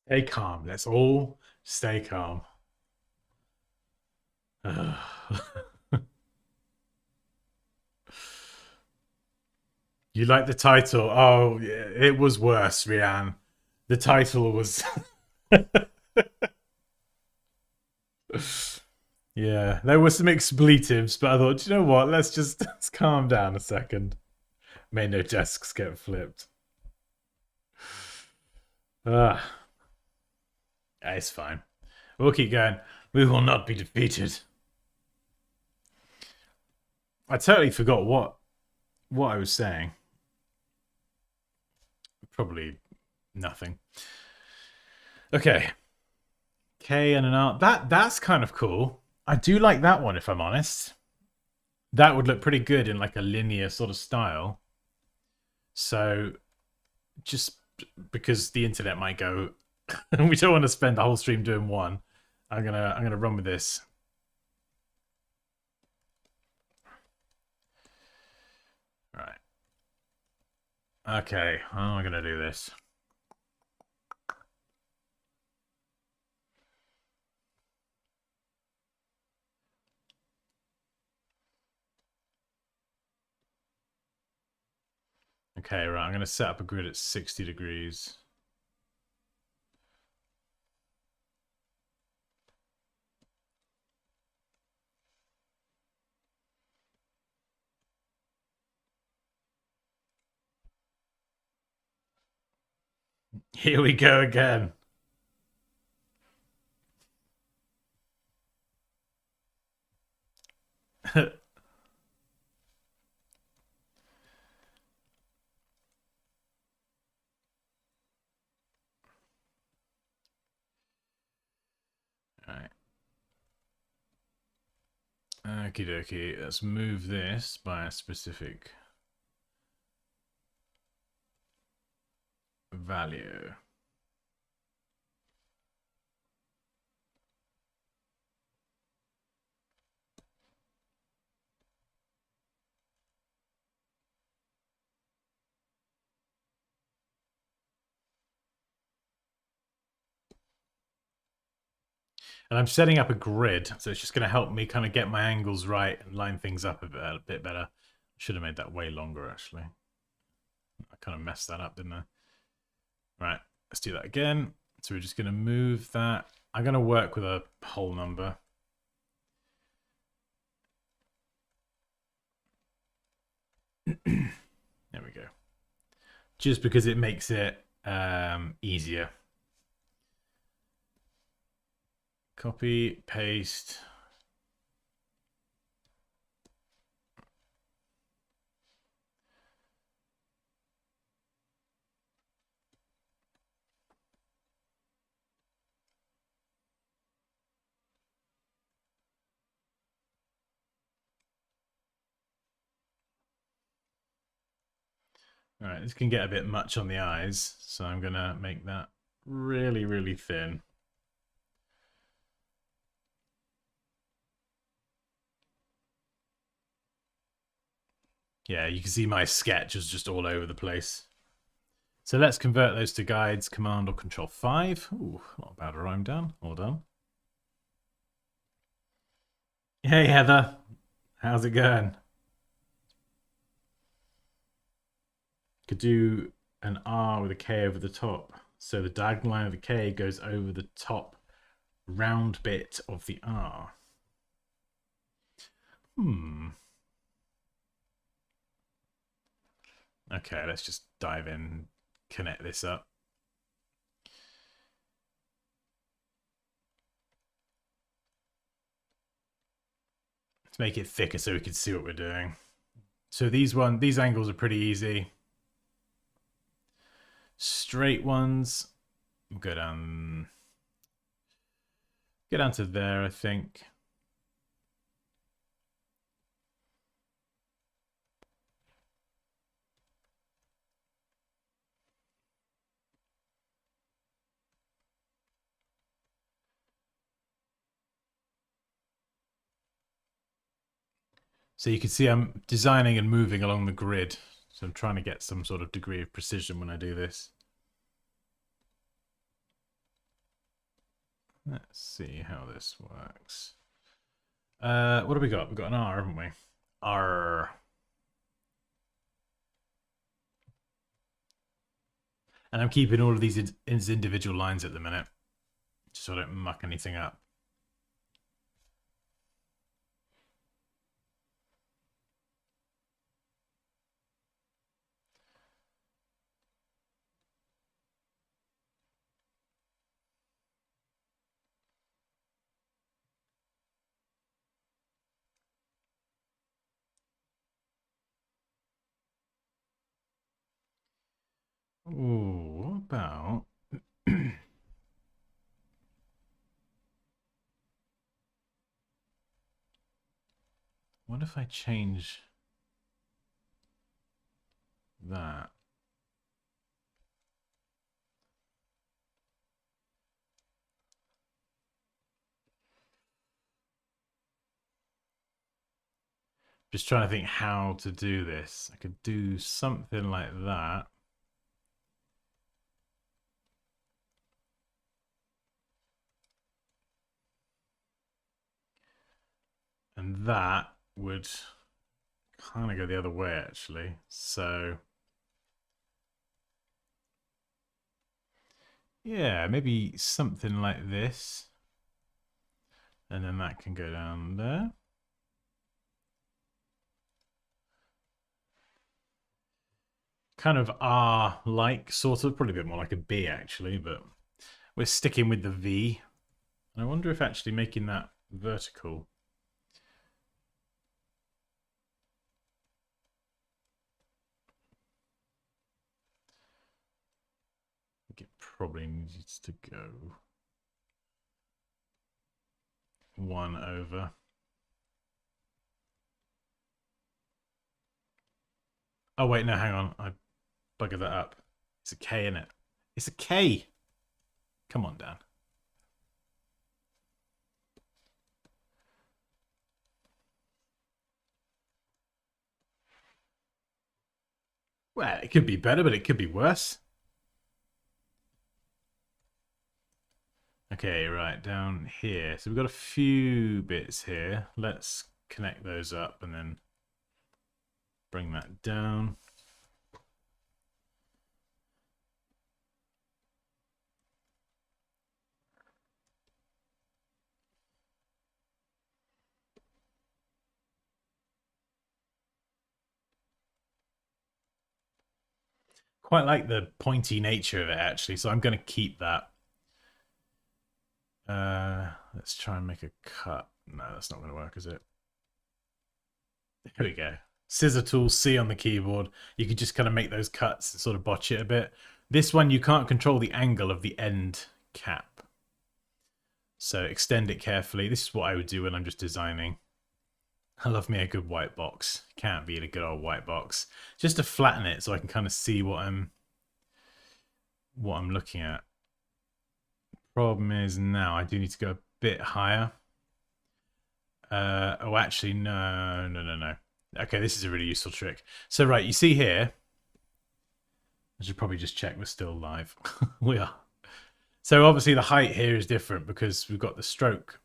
Stay calm. Let's all stay calm. You like the title? Oh, yeah, it was worse, Rianne. The title was. Yeah, there were some expletives, but I thought, you know what? Let's calm down a second. May no desks get flipped. Ah, it's fine. We'll keep going. We will not be defeated. I totally forgot what I was saying. Probably nothing. Okay. K and an R. That's kind of cool. I do like that one, if I'm honest. That would look pretty good in like a linear sort of style. So just because the internet might go, we don't want to spend the whole stream doing one. I'm gonna run with this. All right. Okay, how am I gonna do this? Okay, right. I'm gonna set up a grid at 60 degrees. Here we go again. Alright. Okie dokie. Let's move this by a specific value. And I'm setting up a grid, so it's just going to help me kind of get my angles right and line things up a bit better. Should have made that way longer, actually. I kind of messed that up, didn't I? Right, let's do that again. So we're just going to move that. I'm going to work with a whole number. There we go. Just because it makes it easier. Copy, paste. All right, this can get a bit much on the eyes, so I'm going to make that really, really thin. Yeah, you can see my sketch is just all over the place. So let's convert those to guides, Command or Control 5. Ooh, not a bad rhyme down. Well done. Hey, Heather. How's it going? Could do an R with a K over the top. So the diagonal line of the K goes over the top round bit of the R. Okay, let's just dive in, connect this up. Let's make it thicker so we can see what we're doing. So these angles are pretty easy. Straight ones, we'll go down to there, I think. So you can see I'm designing and moving along the grid. So I'm trying to get some sort of degree of precision when I do this. Let's see how this works. What have we got? We've got an R, haven't we? R. And I'm keeping all of these as individual lines at the minute, just so I don't muck anything up. Ooh, what about... What if I change that? Just trying to think how to do this. I could do something like that. And that would kind of go the other way, actually. So, yeah, maybe something like this. And then that can go down there. Kind of R-like, sort of. Probably a bit more like a B, actually, but we're sticking with the V. And I wonder if actually making that vertical... It probably needs to go 1 over. Oh, wait, no, hang on. I buggered that up. It's a K in it. It's a K. Come on, Dan. Well, it could be better, but it could be worse. Okay, right, down here. So we've got a few bits here. Let's connect those up and then bring that down. Quite like the pointy nature of it, actually, so I'm going to keep that. Let's try and make a cut. No, that's not going to work, is it? There we go. Scissor tool C on the keyboard. You could just kind of make those cuts and sort of botch it a bit. This one, you can't control the angle of the end cap. So extend it carefully. This is what I would do when I'm just designing. I love me a good white box. Can't beat a good old white box. Just to flatten it so I can kind of see what I'm looking at. Problem is now I do need to go a bit higher. Oh, actually, no. Okay, this is a really useful trick. So, right, you see here, I should probably just check we're still live. We are. So, obviously, the height here is different because we've got the stroke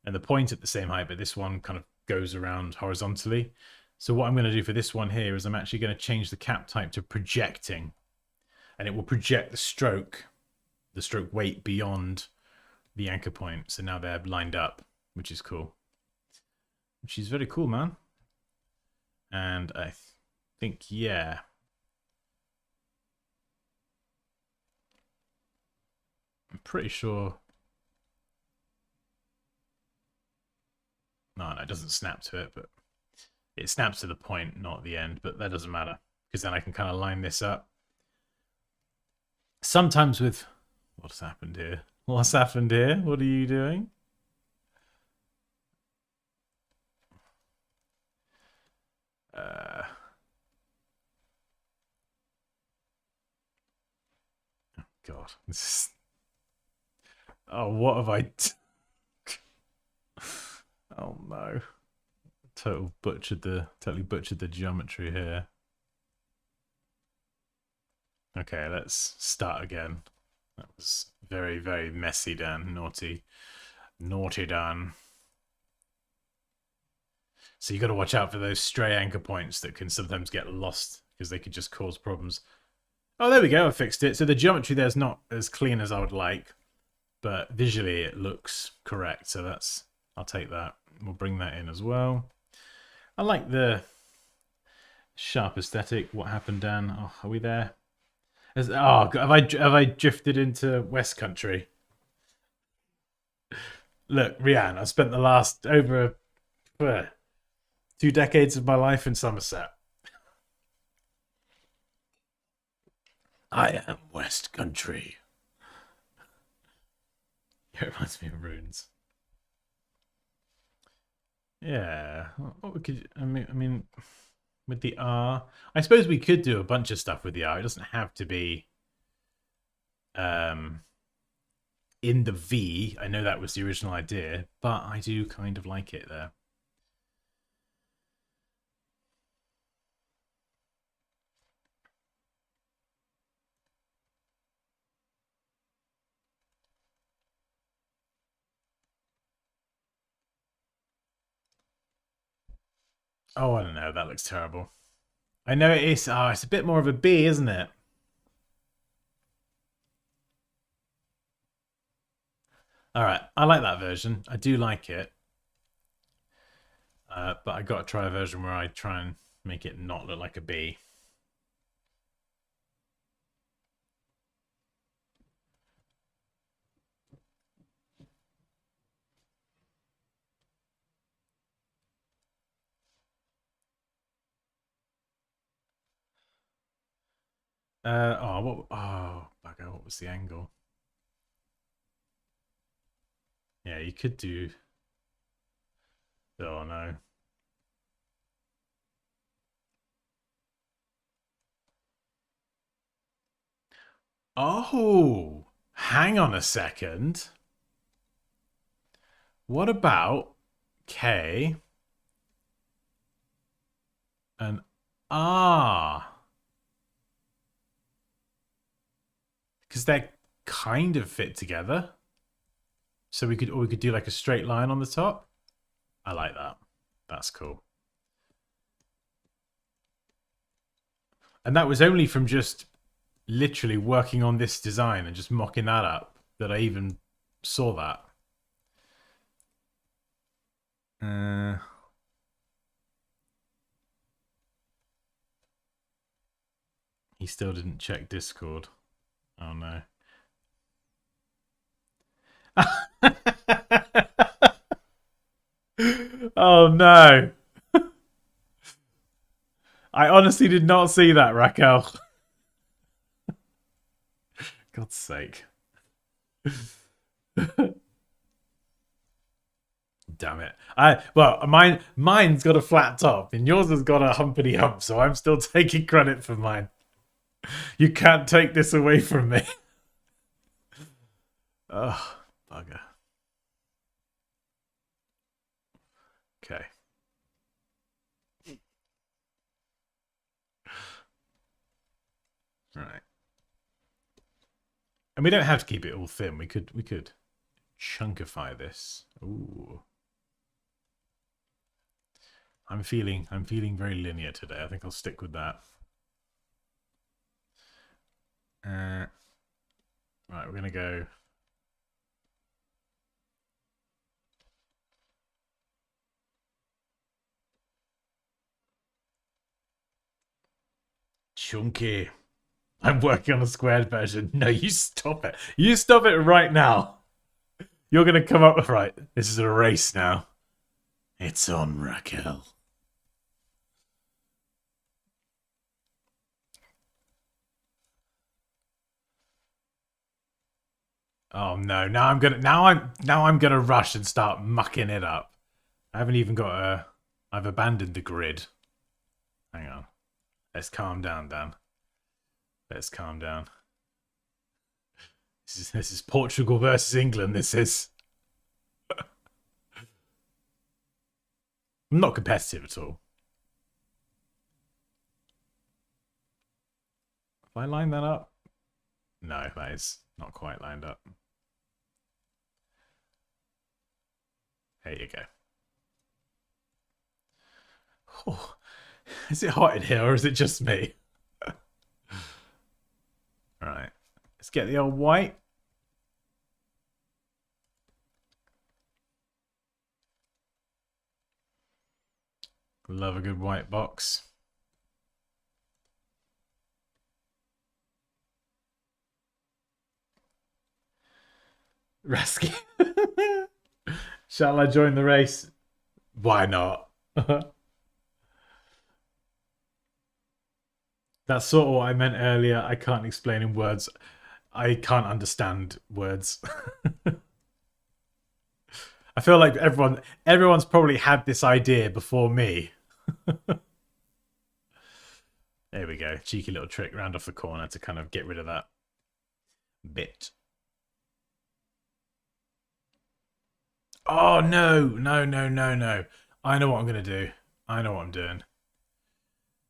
and the point at the same height, but this one kind of goes around horizontally. So, what I'm going to do for this one here is I'm actually going to change the cap type to projecting, and it will project the stroke weight beyond the anchor point. So now they're lined up, which is cool. Which is very cool, man. And I think, yeah. I'm pretty sure. No, it doesn't snap to it, but it snaps to the point, not the end. But that doesn't matter because then I can kind of line this up. Sometimes with... What's happened here? What's happened here? What are you doing? Oh, God. Oh, what have I... Oh, no. Totally butchered the geometry here. Okay, let's start again. That was very, very messy, Dan. Naughty. Naughty, Dan. So you got to watch out for those stray anchor points that can sometimes get lost because they could just cause problems. Oh, there we go. I fixed it. So the geometry there's not as clean as I would like, but visually it looks correct. So that's, I'll take that. We'll bring that in as well. I like the sharp aesthetic. What happened, Dan? Oh, are we there? Oh, have I drifted into West Country? Look, Rianne, I spent the last over 2 decades of my life in Somerset. I am West Country. It reminds me of runes. Yeah. What we could, I mean, with the R, I suppose we could do a bunch of stuff with the R. It doesn't have to be in the V. I know that was the original idea, but I do kind of like it there. Oh, I don't know. That looks terrible. I know it is. Oh, it's a bit more of a B, isn't it? All right. I like that version. I do like it. But I got to try a version where I try and make it not look like a B. Bugger, what was the angle? Yeah, you could do. Oh no. Oh, hang on a second. What about K and R? Because they kind of fit together. So we could do like a straight line on the top. I like that. That's cool. And that was only from just literally working on this design and just mocking that up that I even saw that. He still didn't check Discord. Oh no. Oh no. I honestly did not see that, Raquel. God's sake. Damn it. Mine's got a flat top and yours has got a humpity hump, so I'm still taking credit for mine. You can't take this away from me. Oh, bugger. Okay. Right. And we don't have to keep it all thin. We could chunkify this. Ooh. I'm feeling very linear today. I think I'll stick with that. Right, we're gonna go. Chunky. I'm working on a squared version. No, you stop it. You stop it right now. You're gonna come up with right. This is a race now. It's on, Raquel. Oh no! Now I'm gonna rush and start mucking it up. I haven't even got a. I've abandoned the grid. Hang on. Let's calm down, Dan. Let's calm down. This is Portugal versus England. This is. I'm not competitive at all. If I line that up, no, that is Not quite lined up. There you go. Oh, is it hot in here or is it just me? Right. Let's get the old white. Love a good white box. Rasky. Shall I join the race? Why not? That's sort of what I meant earlier. I can't explain in words. I can't understand words. I feel like everyone's probably had this idea before me. There we go. Cheeky little trick round off the corner to kind of get rid of that bit. Oh, no. No, no, no, no. I know what I'm going to do. I know what I'm doing.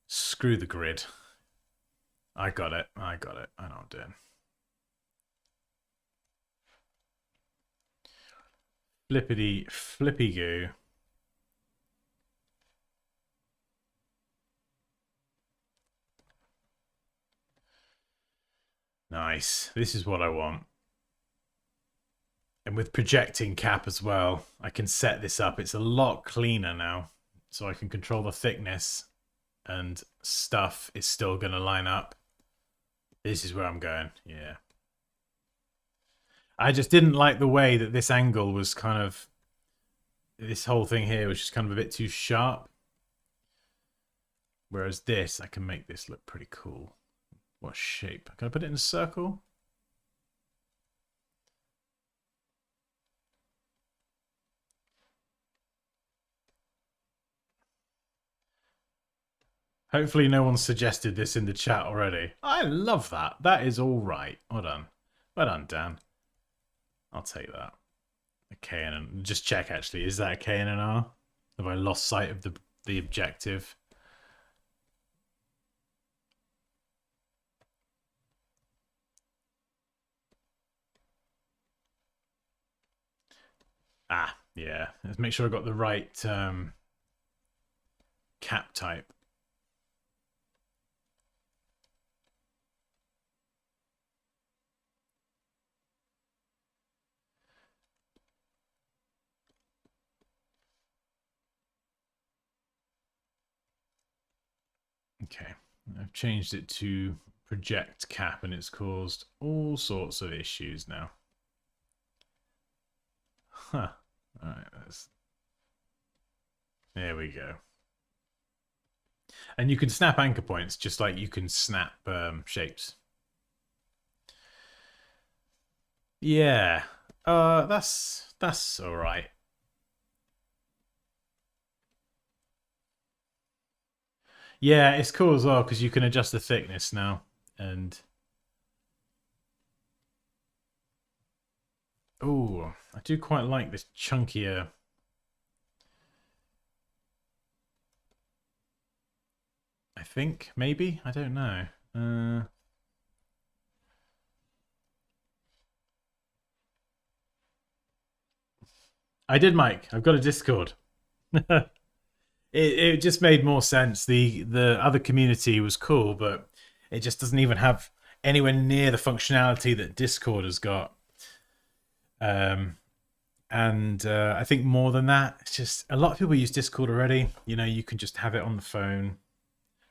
Screw the grid. I got it. I got it. I know what I'm doing. Flippity flippy goo. Nice. This is what I want. And with projecting cap as well, I can set this up. It's a lot cleaner now. So I can control the thickness and stuff is still going to line up. This is where I'm going. Yeah. I just didn't like the way that this angle was kind of... This whole thing here was just kind of a bit too sharp. Whereas this, I can make this look pretty cool. What shape? Can I put it in a circle? Hopefully no one suggested this in the chat already. I love that. That is all right. Well done. Well done, Dan. I'll take that. A K and an... Just check, actually. Is that a K and an R? Have I lost sight of the objective? Ah, yeah. Let's make sure I got the right cap type. Okay, I've changed it to project cap and it's caused all sorts of issues now. Huh. All right, there we go. And you can snap anchor points just like you can snap shapes. Yeah, that's all right. Yeah, it's cool as well because you can adjust the thickness now. And oh, I do quite like this chunkier. I think maybe, I don't know. I did, Mike. I've got a Discord. It just made more sense. The other community was cool, but it just doesn't even have anywhere near the functionality that Discord has got. And I think more than that, it's just a lot of people use Discord already. You know, you can just have it on the phone,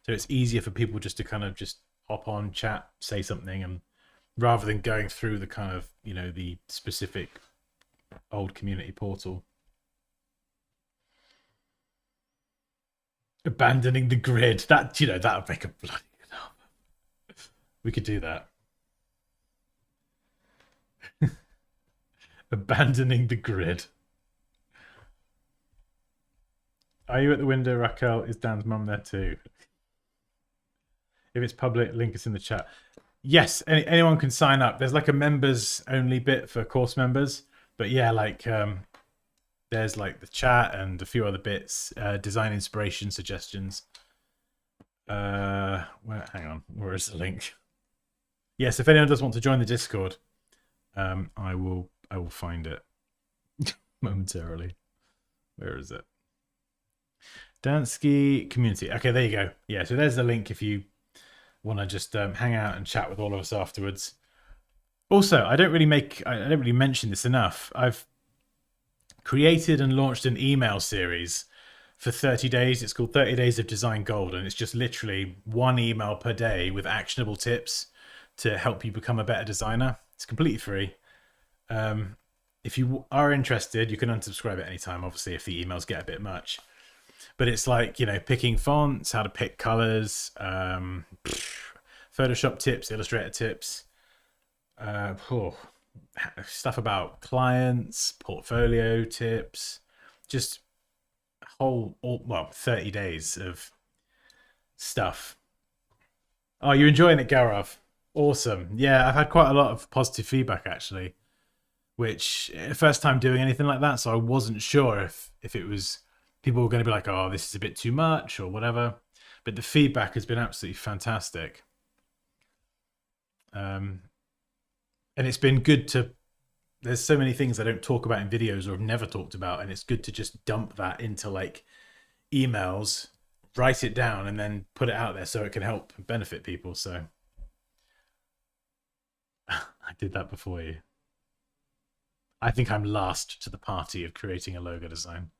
so it's easier for people just to kind of just hop on, chat, say something, and rather than going through the kind of, you know, the specific old community portal. Abandoning the grid. That, you know, that would make a bloody enough. We could do that. Abandoning the grid. Are you at the window, Raquel? Is Dan's mum there too? If it's public, link us in the chat. Yes, anyone can sign up. There's like a members only bit for course members. But yeah, like there's like the chat and a few other bits, design inspiration suggestions. Hang on, where is the link? Yes, if anyone does want to join the Discord, I will find it momentarily. Where is it? Dansky community. Okay, there you go. Yeah, so there's the link if you want to just hang out and chat with all of us afterwards. Also, I don't really mention this enough. I've created and launched an email series for 30 days. It's called 30 Days of Design Gold, and it's just literally one email per day with actionable tips to help you become a better designer. It's completely free. If you are interested, you can unsubscribe at any time, obviously, if the emails get a bit much. But it's like, picking fonts, how to pick colors, Photoshop tips, Illustrator tips, stuff about clients, portfolio tips, just whole 30 days of stuff. Oh, you're enjoying it, Gaurav? Awesome. Yeah, I've had quite a lot of positive feedback actually, which first time doing anything like that, so I wasn't sure if it was people were going to be like, oh, this is a bit too much or whatever. But the feedback has been absolutely fantastic. And it's been good to, there's so many things I don't talk about in videos or have never talked about, and it's good to just dump that into like emails, write it down, and then put it out there so it can help benefit people. So I did that before you. I think I'm last to the party of creating a logo design.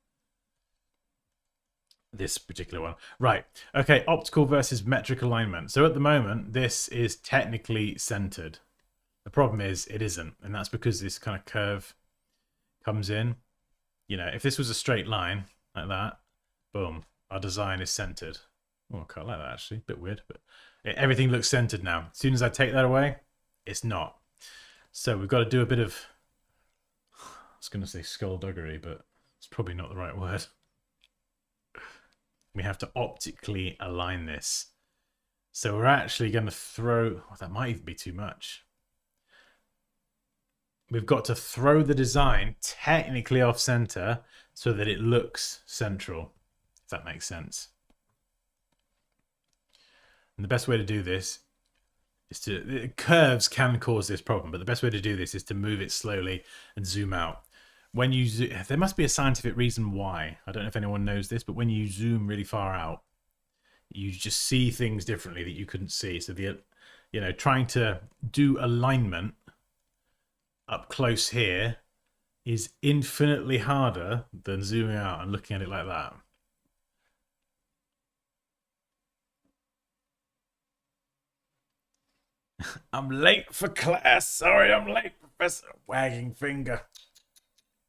This particular one. Right. Okay, optical versus metric alignment. So at the moment, this is technically centered. The problem is it isn't, and that's because this kind of curve comes in. If this was a straight line like that, boom, our design is centered. Oh, I quite like that actually. A bit weird, but everything looks centered now. As soon as I take that away, it's not. So we've got to do a bit of, I was going to say skullduggery, but it's probably not the right word. We have to optically align this. So we're actually going to throw, that might even be too much. We've got to throw the design technically off center so that it looks central, if that makes sense. And the best way to do this is to, curves can cause this problem, but the best way to do this is to move it slowly and zoom out. When you there must be a scientific reason why. I don't know if anyone knows this, but when you zoom really far out, you just see things differently that you couldn't see. So trying to do alignment up close here is infinitely harder than zooming out and looking at it like that. I'm late for class. Sorry, I'm late, Professor. Wagging finger.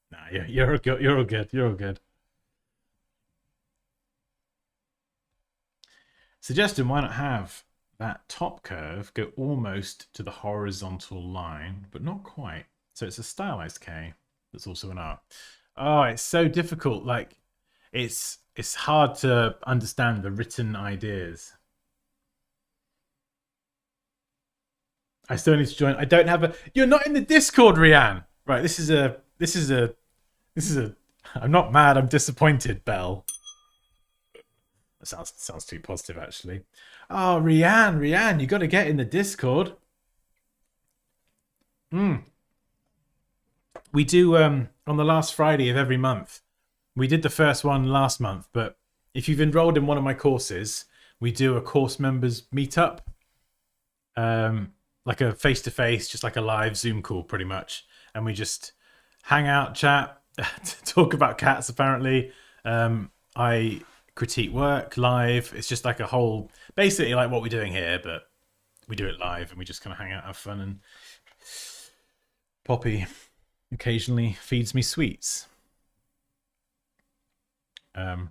Nah, you're all good. You're all good. You're all good. Suggestion: why not have that top curve go almost to the horizontal line, but not quite? So it's a stylized K that's also an R. Oh, it's so difficult. Like, it's hard to understand the written ideas. I still need to join. I don't have a. You're not in the Discord, Rianne. Right. This is a. I'm not mad. I'm disappointed, Belle. That sounds too positive, actually. Oh, Rianne, you got to get in the Discord. We do on the last Friday of every month. We did the first one last month, but if you've enrolled in one of my courses, we do a course members meetup. Like a face-to-face, just like a live Zoom call, pretty much. And we just hang out, chat, talk about cats, apparently. I critique work live. It's just like a whole, basically like what we're doing here, but we do it live and we just kind of hang out, have fun. And Poppy occasionally feeds me sweets. But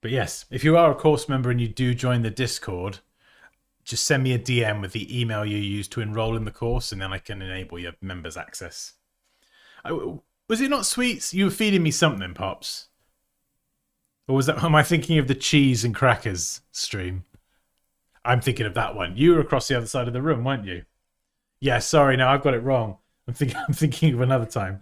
yes, if you are a course member and you do join the Discord, just send me a DM with the email you use to enroll in the course, and then I can enable your members' access. Was it not sweets? You were feeding me something, Pops. Or was that? Am I thinking of the cheese and crackers stream? I'm thinking of that one. You were across the other side of the room, weren't you? Yeah, sorry, no, I've got it wrong. I'm thinking of another time.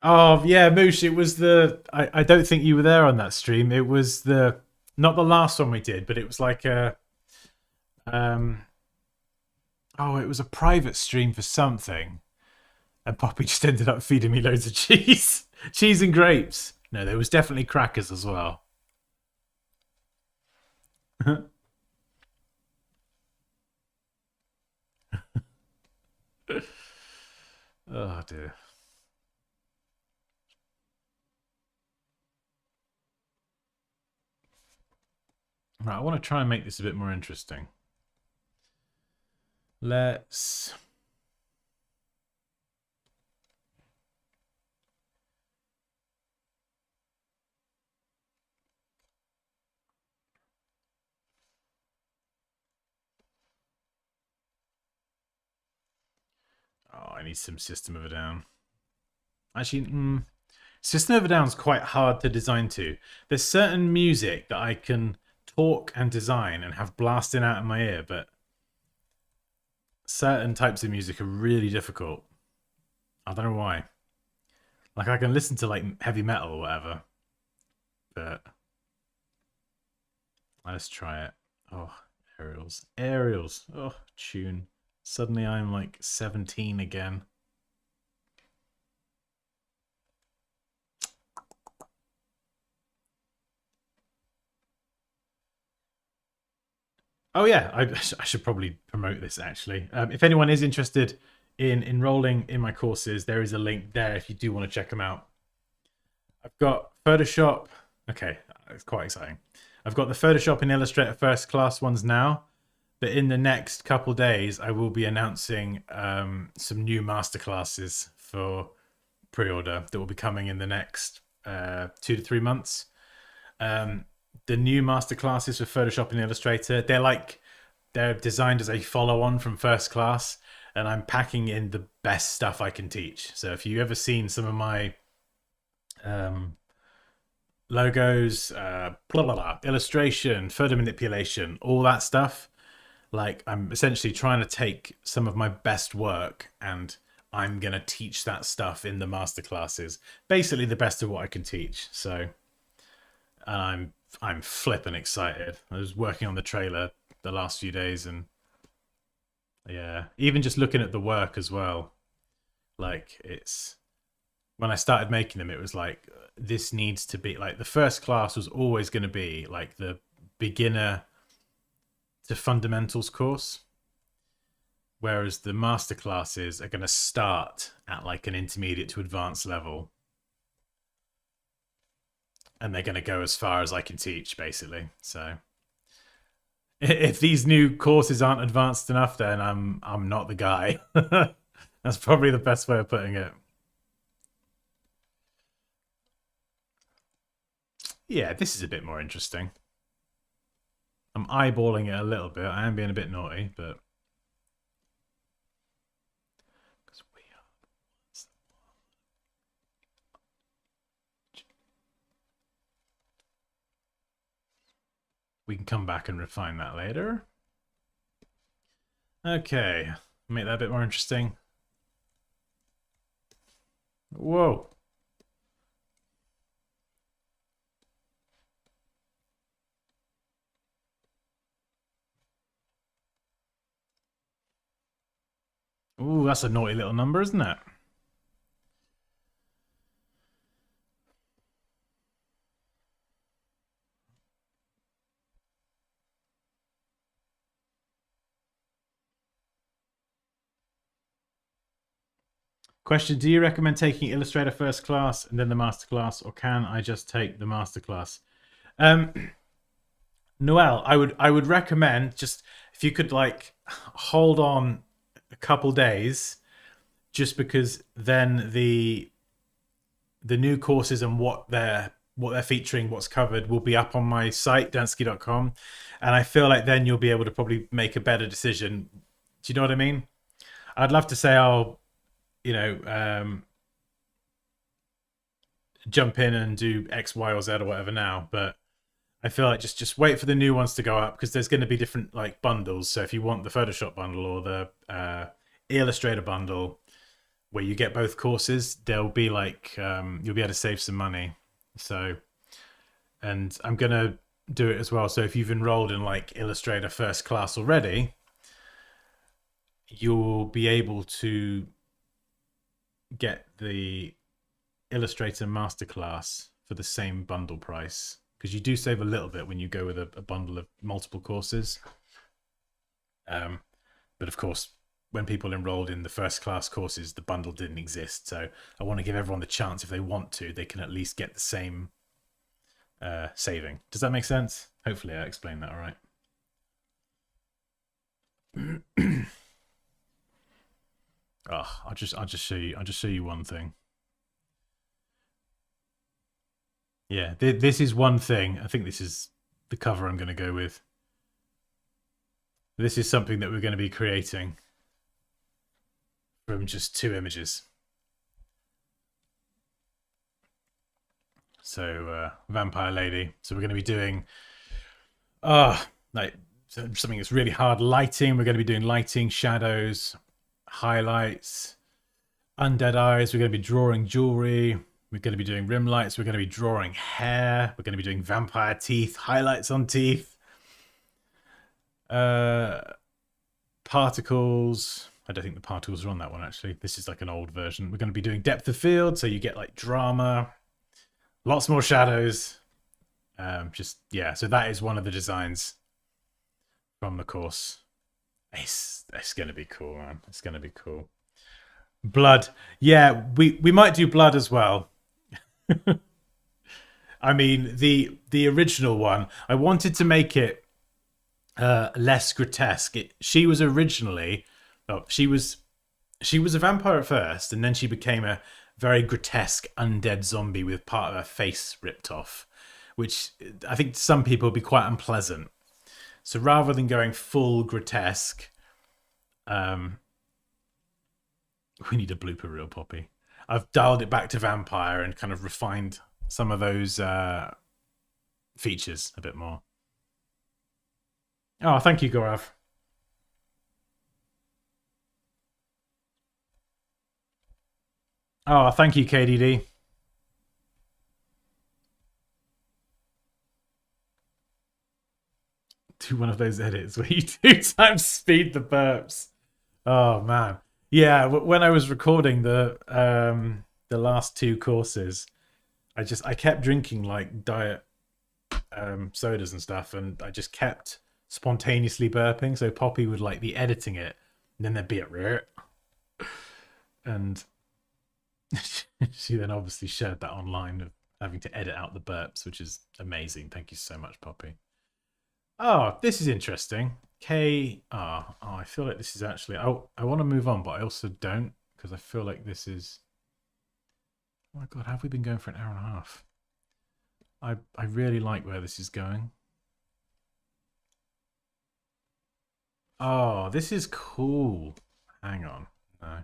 Oh yeah, Moosh, it was the. I don't think you were there on that stream. It was not the last one we did, but it was like a. Oh, it was a private stream for something. And Poppy just ended up feeding me loads of cheese. Cheese and grapes. No, there was definitely crackers as well. Oh dear. Right, I want to try and make this a bit more interesting. Let's... Oh, I need some System of a Down. Actually, System of a Down's quite hard to design to. There's certain music that I can talk and design and have blasting out in my ear, but certain types of music are really difficult. I don't know why. Like I can listen to like heavy metal or whatever, but let's try it. Oh, aerials, aerials. Oh, tune. Suddenly I'm like 17 again. Oh yeah, I should probably promote this actually. If anyone is interested in enrolling in my courses, there is a link there if you do want to check them out. I've got Photoshop. Okay, it's quite exciting. I've got the Photoshop and Illustrator first class ones now, but in the next couple days, I will be announcing some new masterclasses for pre-order that will be coming in the next 2 to 3 months. The new masterclasses for Photoshop and Illustrator, they're designed as a follow-on from first class, and I'm packing in the best stuff I can teach. So if you've ever seen some of my logos, blah, blah, blah, illustration, photo manipulation, all that stuff, like I'm essentially trying to take some of my best work and I'm gonna teach that stuff in the masterclasses. Basically, the best of what I can teach. So, I'm flipping excited. I was working on the trailer the last few days, and yeah, even just looking at the work as well. Like it's when I started making them, it was like this needs to be like the first class was always going to be like the beginner to fundamentals course, whereas the master classes are going to start at like an intermediate to advanced level, and they're going to go as far as I can teach, basically. So if these new courses aren't advanced enough, then I'm not the guy. That's probably the best way of putting it. Yeah, this is a bit more interesting. I'm eyeballing it a little bit. I am being a bit naughty, but because we can come back and refine that later. Okay, make that a bit more interesting. Whoa. Ooh, that's a naughty little number, isn't it? Question: do you recommend taking Illustrator first class and then the masterclass, or can I just take the masterclass? Noel, I would recommend just if you could like hold on a couple days, just because then the new courses and what they're featuring, what's covered, will be up on my site dansky.com, and I feel like then you'll be able to probably make a better decision. Do you know what I mean? I'd love to say I'll you know jump in and do X, Y, or Z or whatever now, but I feel like just wait for the new ones to go up because there's going to be different like bundles. So if you want the Photoshop bundle or the Illustrator bundle, where you get both courses, there'll be like you'll be able to save some money. So, and I'm gonna do it as well. So if you've enrolled in like Illustrator first class already, you'll be able to get the Illustrator Masterclass for the same bundle price, because you do save a little bit when you go with a bundle of multiple courses. But of course, when people enrolled in the first class courses, the bundle didn't exist. So I want to give everyone the chance, if they want to, they can at least get the same saving. Does that make sense? Hopefully I explained that all right. Oh, I'll just show you one thing. Yeah, this is one thing. I think this is the cover I'm going to go with. This is something that we're going to be creating from just 2 images. So vampire lady. So we're going to be doing like something that's really hard lighting. We're going to be doing lighting, shadows, highlights, undead eyes. We're going to be drawing jewelry. We're going to be doing rim lights. We're going to be drawing hair. We're going to be doing vampire teeth, highlights on teeth. Particles. I don't think the particles are on that one, actually. This is like an old version. We're going to be doing depth of field, so you get like drama. Lots more shadows. Yeah, so that is one of the designs from the course. It's going to be cool, man. It's going to be cool. Blood. Yeah, we might do blood as well. I mean, the original one, I wanted to make it less grotesque. She was originally, well, she was a vampire at first, and then she became a very grotesque undead zombie with part of her face ripped off, which I think to some people would be quite unpleasant. So rather than going full grotesque, we need a blooper reel, Poppy. I've dialed it back to vampire and kind of refined some of those features a bit more. Oh, thank you, Gorav. Oh, thank you, KDD. Do one of those edits where you 2 times speed the burps. Oh man, yeah. When I was recording the last 2 courses, I kept drinking like diet sodas and stuff, and I just kept spontaneously burping. So Poppy would like be editing it, and then there'd be a and she then obviously shared that online of having to edit out the burps, which is amazing. Thank you so much, Poppy. Oh, this is interesting. I feel like this is actually. I want to move on, but I also don't, because I feel like this is. Oh my god, have we been going for an hour and a half? I really like where this is going. Oh, this is cool. Hang on. No.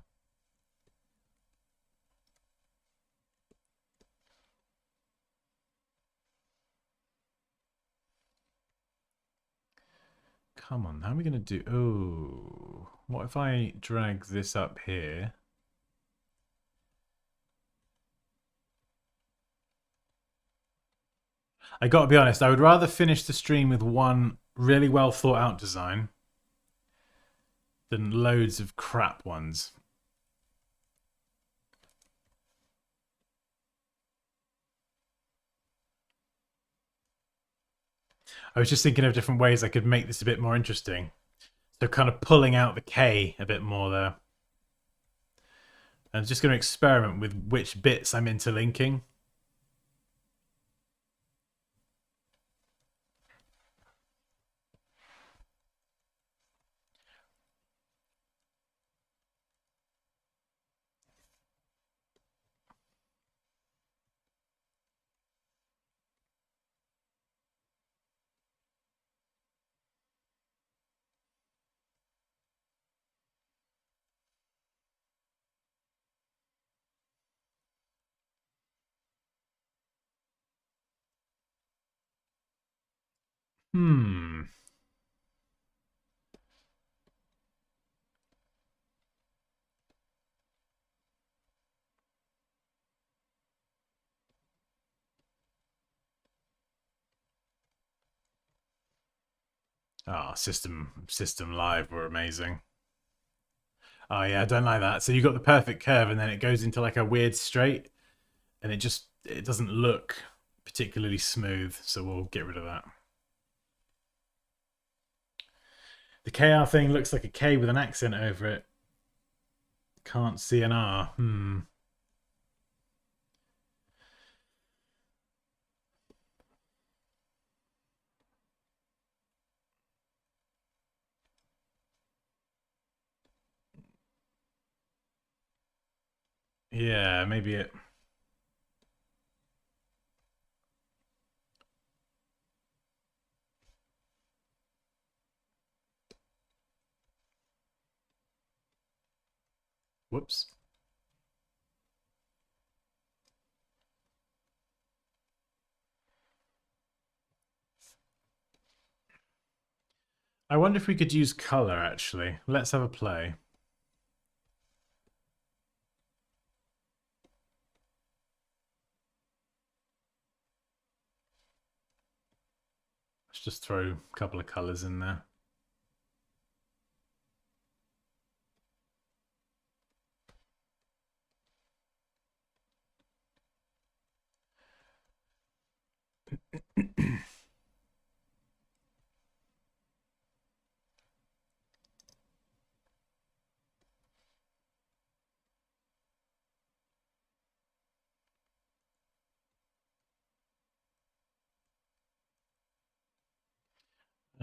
Come on, how are we going to do... Oh, what if I drag this up here? I got to be honest, I would rather finish the stream with one really well thought out design than loads of crap ones. I was just thinking of different ways I could make this a bit more interesting. So kind of pulling out the K a bit more there. I'm just going to experiment with which bits I'm interlinking. Hmm. Oh, System Live were amazing. Oh yeah, I don't like that. So you got the perfect curve and then it goes into like a weird straight and it doesn't look particularly smooth, so we'll get rid of that. The KR thing looks like a K with an accent over it. Can't see an R. Yeah, maybe it. Whoops. I wonder if we could use color actually. Let's have a play. Let's just throw a couple of colors in there.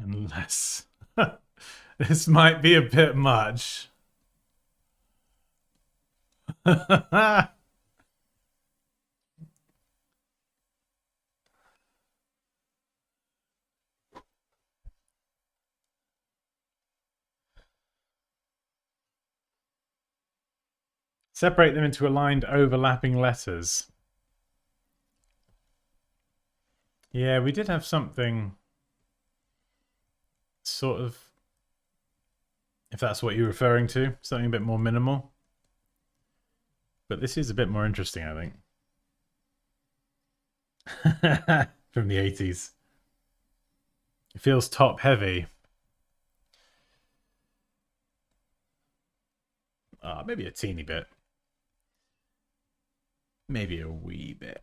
Unless this might be a bit much. Separate them into aligned overlapping letters. Yeah, we did have something sort of, if that's what you're referring to, something a bit more minimal. But this is a bit more interesting, I think. From the 80s. It feels top heavy. Maybe a teeny bit. Maybe a wee bit.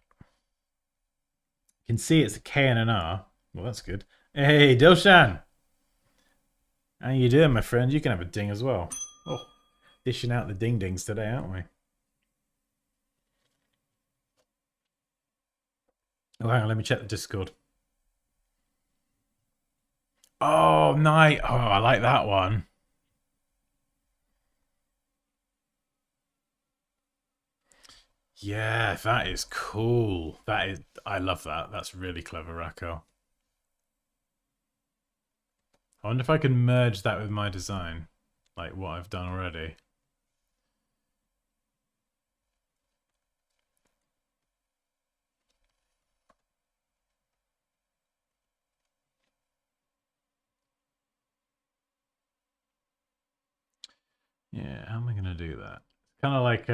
You can see it's a K and an R. Well, that's good. Hey, Dilshan! How you doing, my friend? You can have a ding as well. Oh, dishing out the ding-dings today, aren't we? Oh, hang on, let me check the Discord. Oh, nice. Oh, I like that one. Yeah, that is cool. That is, I love that. That's really clever, Racco. I wonder if I can merge that with my design, like what I've done already. Yeah, how am I going to do that? Kind of like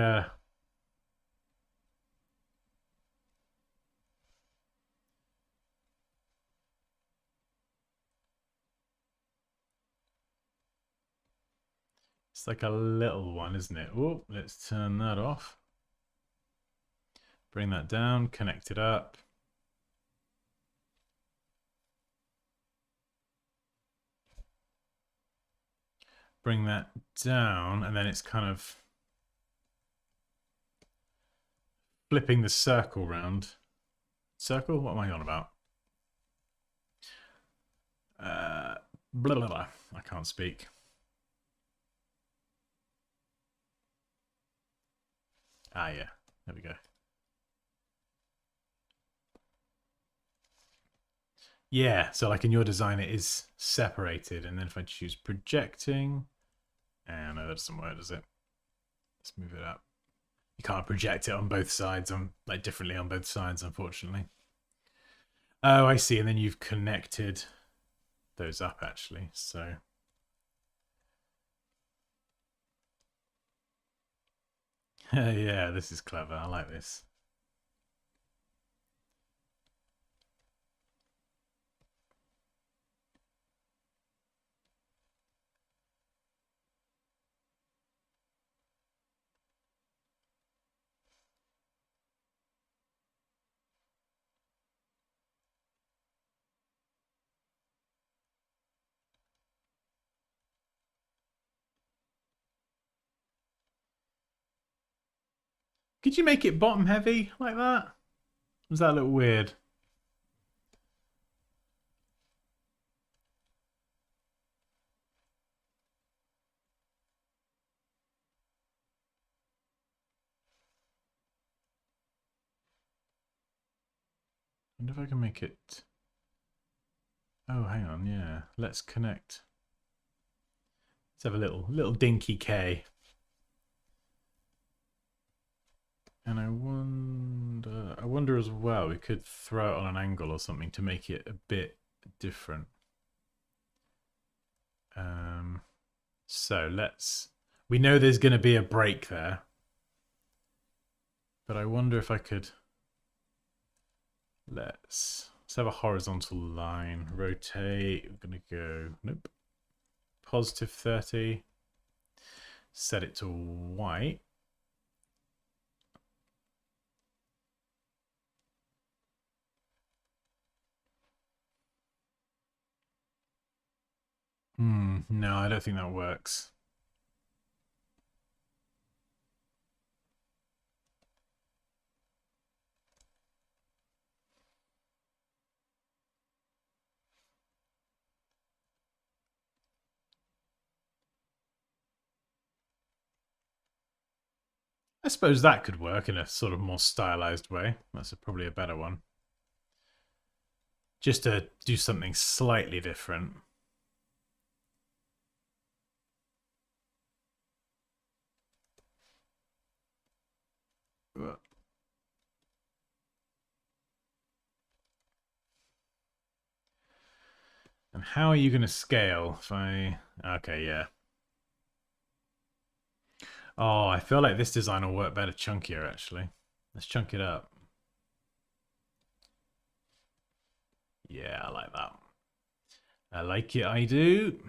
it's like a little one, isn't it? Oh, let's turn that off. Bring that down, connect it up. Bring that down, and then it's kind of flipping the circle round. Circle? What am I on about? Blah, blah, blah. I can't speak. Ah, yeah. There we go. Yeah, so like in your design, it is separated. And then if I choose projecting, and no, that doesn't work, does it? Let's move it up. You can't project it on both sides, on like differently on both sides, unfortunately. Oh, I see. And then you've connected those up actually. So yeah, this is clever. I like this. Could you make it bottom heavy like that? Was that a little weird? I wonder if I can make it... Oh, hang on, yeah. Let's connect. Let's have a little dinky K. And I wonder as well, we could throw it on an angle or something to make it a bit different. So we know there's going to be a break there. But I wonder if I could... Let's have a horizontal line. Rotate. We're going to go... Nope. Positive 30. Set it to white. No, I don't think that works. I suppose that could work in a sort of more stylized way. That's probably a better one. Just to do something slightly different. And how are you going to scale if I... Okay, yeah. Oh, I feel like this design will work better chunkier, actually. Let's chunk it up. Yeah, I like that. I like it, I do.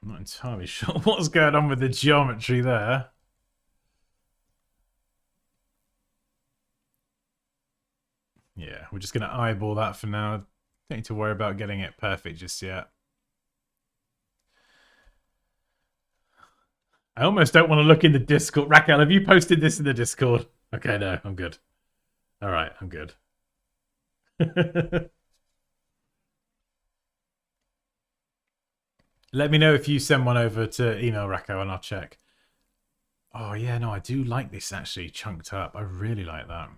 I'm not entirely sure what's going on with the geometry there. Yeah, we're just going to eyeball that for now. Don't need to worry about getting it perfect just yet. I almost don't want to look in the Discord. Raquel, have you posted this in the Discord? Okay, no, I'm good. All right, I'm good. Let me know if you send one over to email Raquel and I'll check. Oh, yeah, no, I do like this actually chunked up. I really like that.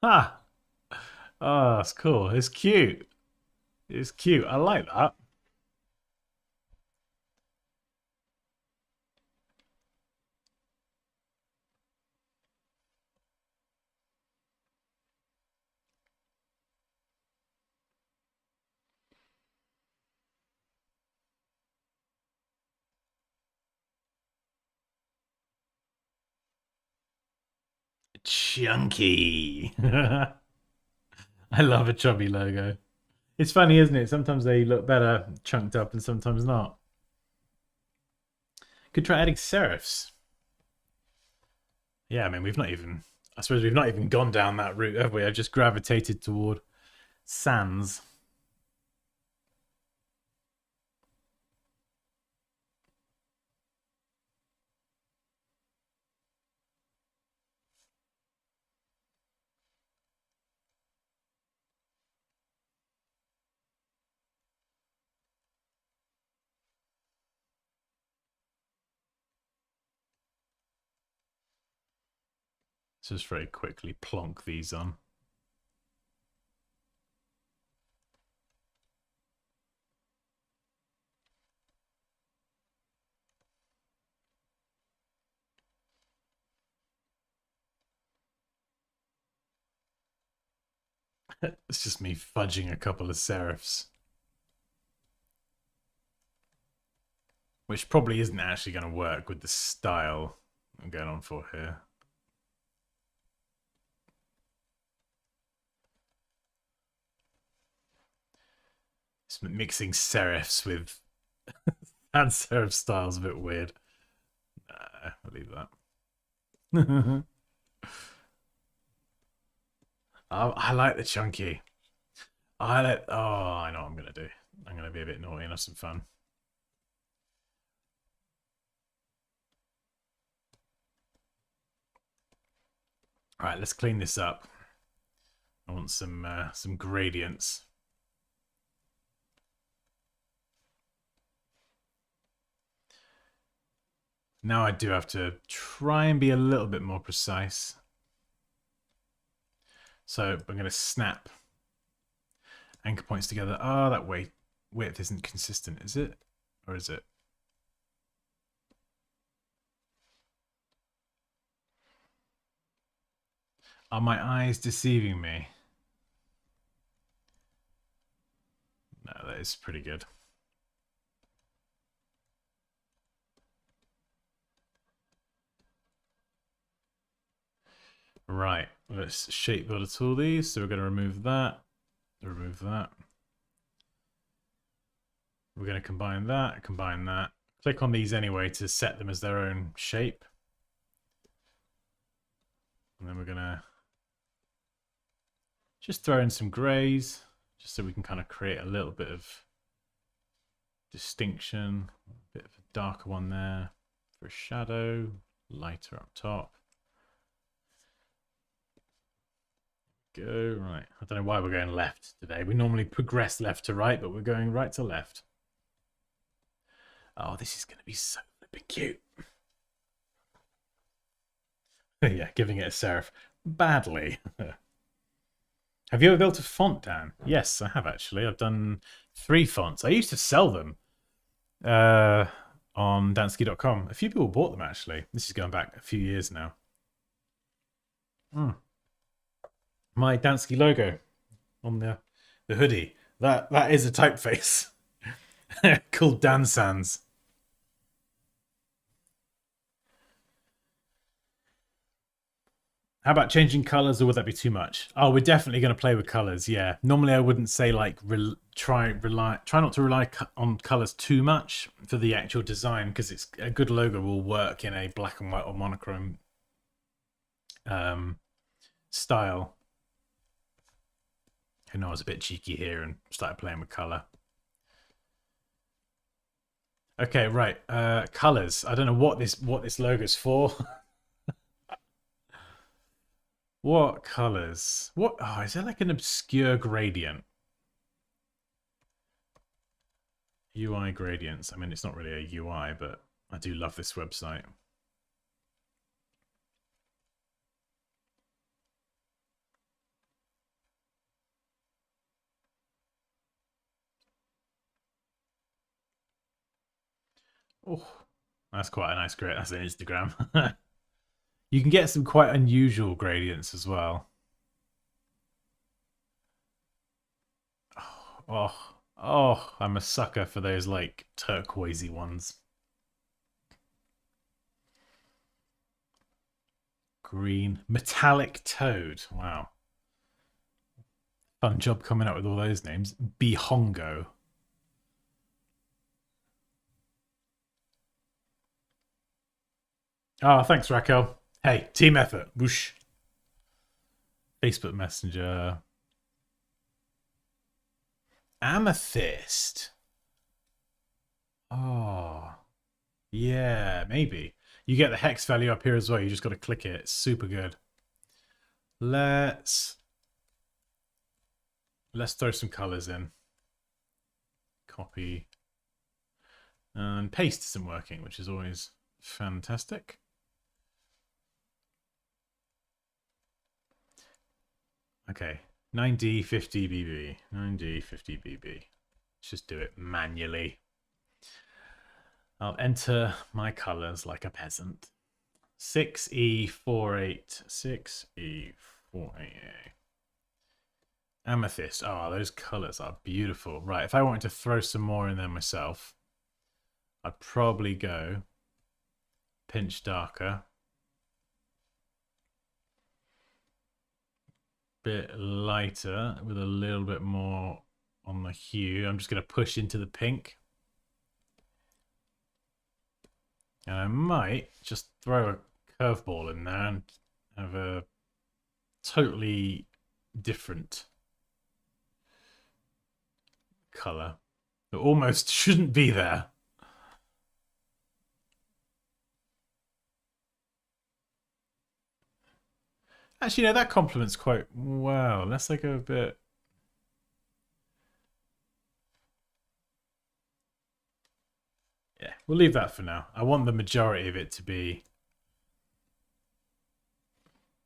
Ah, oh, that's cool. It's cute. It's cute. I like that. Chunky. I love a chubby logo. It's funny, isn't it? Sometimes they look better chunked up and sometimes not. Could try adding serifs. Yeah, I mean, I suppose we've not even gone down that route, have we? I've just gravitated toward sans. Just very quickly plonk these on. It's just me fudging a couple of serifs. which probably isn't actually going to work with the style I'm going on for here. Just mixing serifs with sans serif styles a bit weird. Nah, I'll leave that. I like the chunky. I know what I'm gonna do. I'm gonna be a bit naughty and have some fun. All right, let's clean this up. I want some gradients. Now I do have to try and be a little bit more precise. So I'm going to snap anchor points together. Oh, that width isn't consistent, is it? Or is it? Are my eyes deceiving me? No, that is pretty good. Right, let's shape builder tool these. So we're going to remove that. Remove that. We're going to combine that, combine that. Click on these anyway to set them as their own shape. And then we're going to just throw in some grays, just so we can kind of create a little bit of distinction. A bit of a darker one there for a shadow, lighter up top. Go right. I don't know why we're going left today. We normally progress left to right, but we're going right to left. Oh, this is going to be so flippin' cute. Yeah, giving it a serif badly. Have you ever built a font, Dan? Yes, I have actually. I've done 3 fonts. I used to sell them on Dansky.com. A few people bought them actually. This is going back a few years now. My Dansky logo on the hoodie. That is a typeface called Dan Sans. How about changing colors, or would that be too much? Oh, we're definitely going to play with colors. Yeah. Normally, I wouldn't say like try not to rely on colors too much for the actual design, because it's a good logo will work in a black and white or monochrome style. I know I was a bit cheeky here and started playing with color. Okay, right. Colors. I don't know what this logo's for. What colors? What? Oh, is there like an obscure gradient? UI gradients. I mean, it's not really a UI, but I do love this website. Oh, that's quite a nice gradient. That's an Instagram. You can get some quite unusual gradients as well. Oh, I'm a sucker for those like turquoisey ones. Green. Metallic toad. Wow. Fun job coming up with all those names. Bihongo. Oh, thanks, Raquel. Hey, team effort. Whoosh. Facebook Messenger. Amethyst. Oh, yeah, maybe. You get the hex value up here as well. You just got to click it. It's super good. Let's throw some colors in. Copy. And paste isn't working, which is always fantastic. Okay, 9D 50 BB. 9D 50 BB. Let's just do it manually. I'll enter my colors like a peasant. 6E48. 6E48. Amethyst. Oh, those colors are beautiful. Right, if I wanted to throw some more in there myself, I'd probably go pinch darker. Bit lighter with a little bit more on the hue. I'm just going to push into the pink. And I might just throw a curveball in there and have a totally different color that almost shouldn't be there. Actually, no, that complements quite well. Unless I go a bit... Yeah, we'll leave that for now. I want the majority of it to be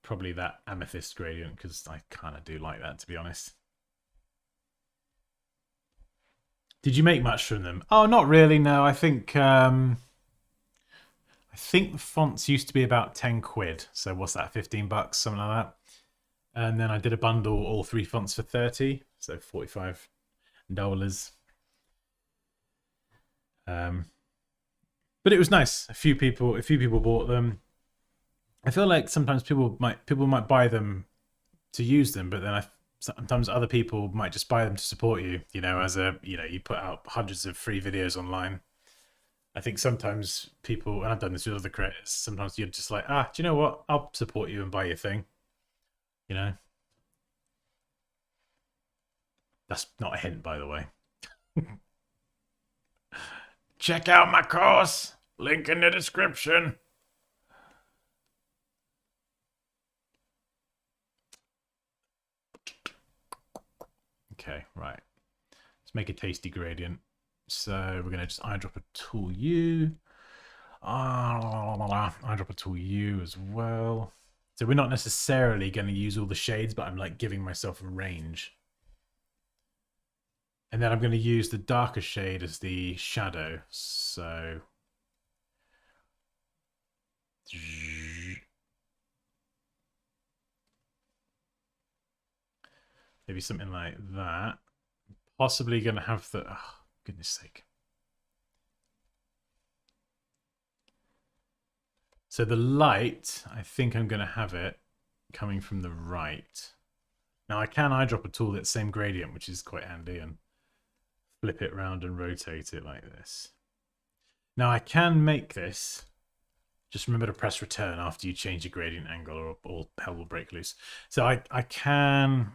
probably that amethyst gradient, because I kind of do like that, to be honest. Did you make much from them? Oh, not really, no. I think the fonts used to be about 10 quid. So what's that, 15 bucks, something like that. And then I did a bundle, all 3 fonts for 30, so $45. But it was nice. A few people bought them. I feel like sometimes people might buy them to use them, but then sometimes other people might just buy them to support you. You know, as you put out hundreds of free videos online. I think sometimes people, and I've done this with other creators, sometimes you're just like, do you know what? I'll support you and buy your thing. You know? That's not a hint, by the way. Check out my course. Link in the description. Okay, right. Let's make a tasty gradient. So we're going to just eyedropper tool U. Eyedropper tool U as well. So we're not necessarily going to use all the shades, but I'm like giving myself a range. And then I'm going to use the darker shade as the shadow. So maybe something like that. Possibly going to have the... Oh, goodness sake. So the light, I think I'm going to have it coming from the right. Now I can eyedropper tool that same gradient, which is quite handy, and flip it around and rotate it like this. Now I can make this... Just remember to press return after you change your gradient angle, or all hell will break loose. So I can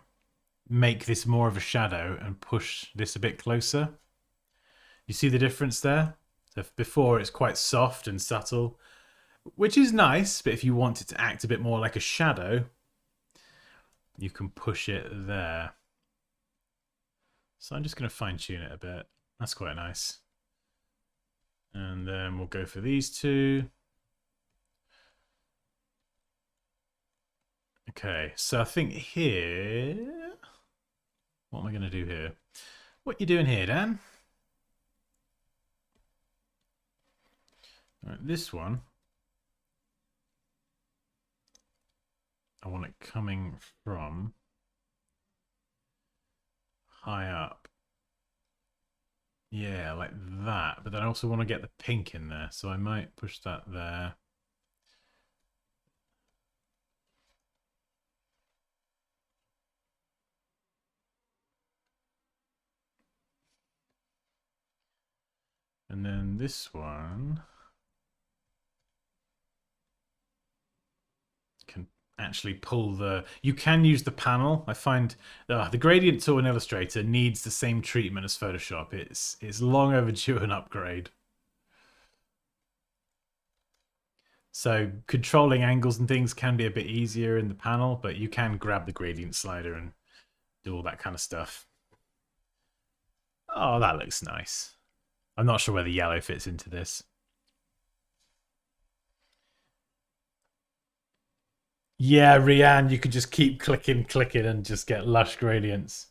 make this more of a shadow and push this a bit closer. You see the difference there? So before it's quite soft and subtle, which is nice, but if you want it to act a bit more like a shadow, you can push it there. So I'm just going to fine tune it a bit. That's quite nice. And then we'll go for these two. Okay, so I think here... What am I going to do here? What you doing here, Dan? All right, this one. I want it coming from high up. Yeah, like that. But then I also want to get the pink in there, so I might push that there. And then this one can actually pull the... You can use the panel. I find the gradient tool in Illustrator needs the same treatment as Photoshop. It's long overdue an upgrade. So controlling angles and things can be a bit easier in the panel, but you can grab the gradient slider and do all that kind of stuff. Oh, that looks nice. I'm not sure where the yellow fits into this. Yeah, Rianne, you could just keep clicking and just get lush gradients.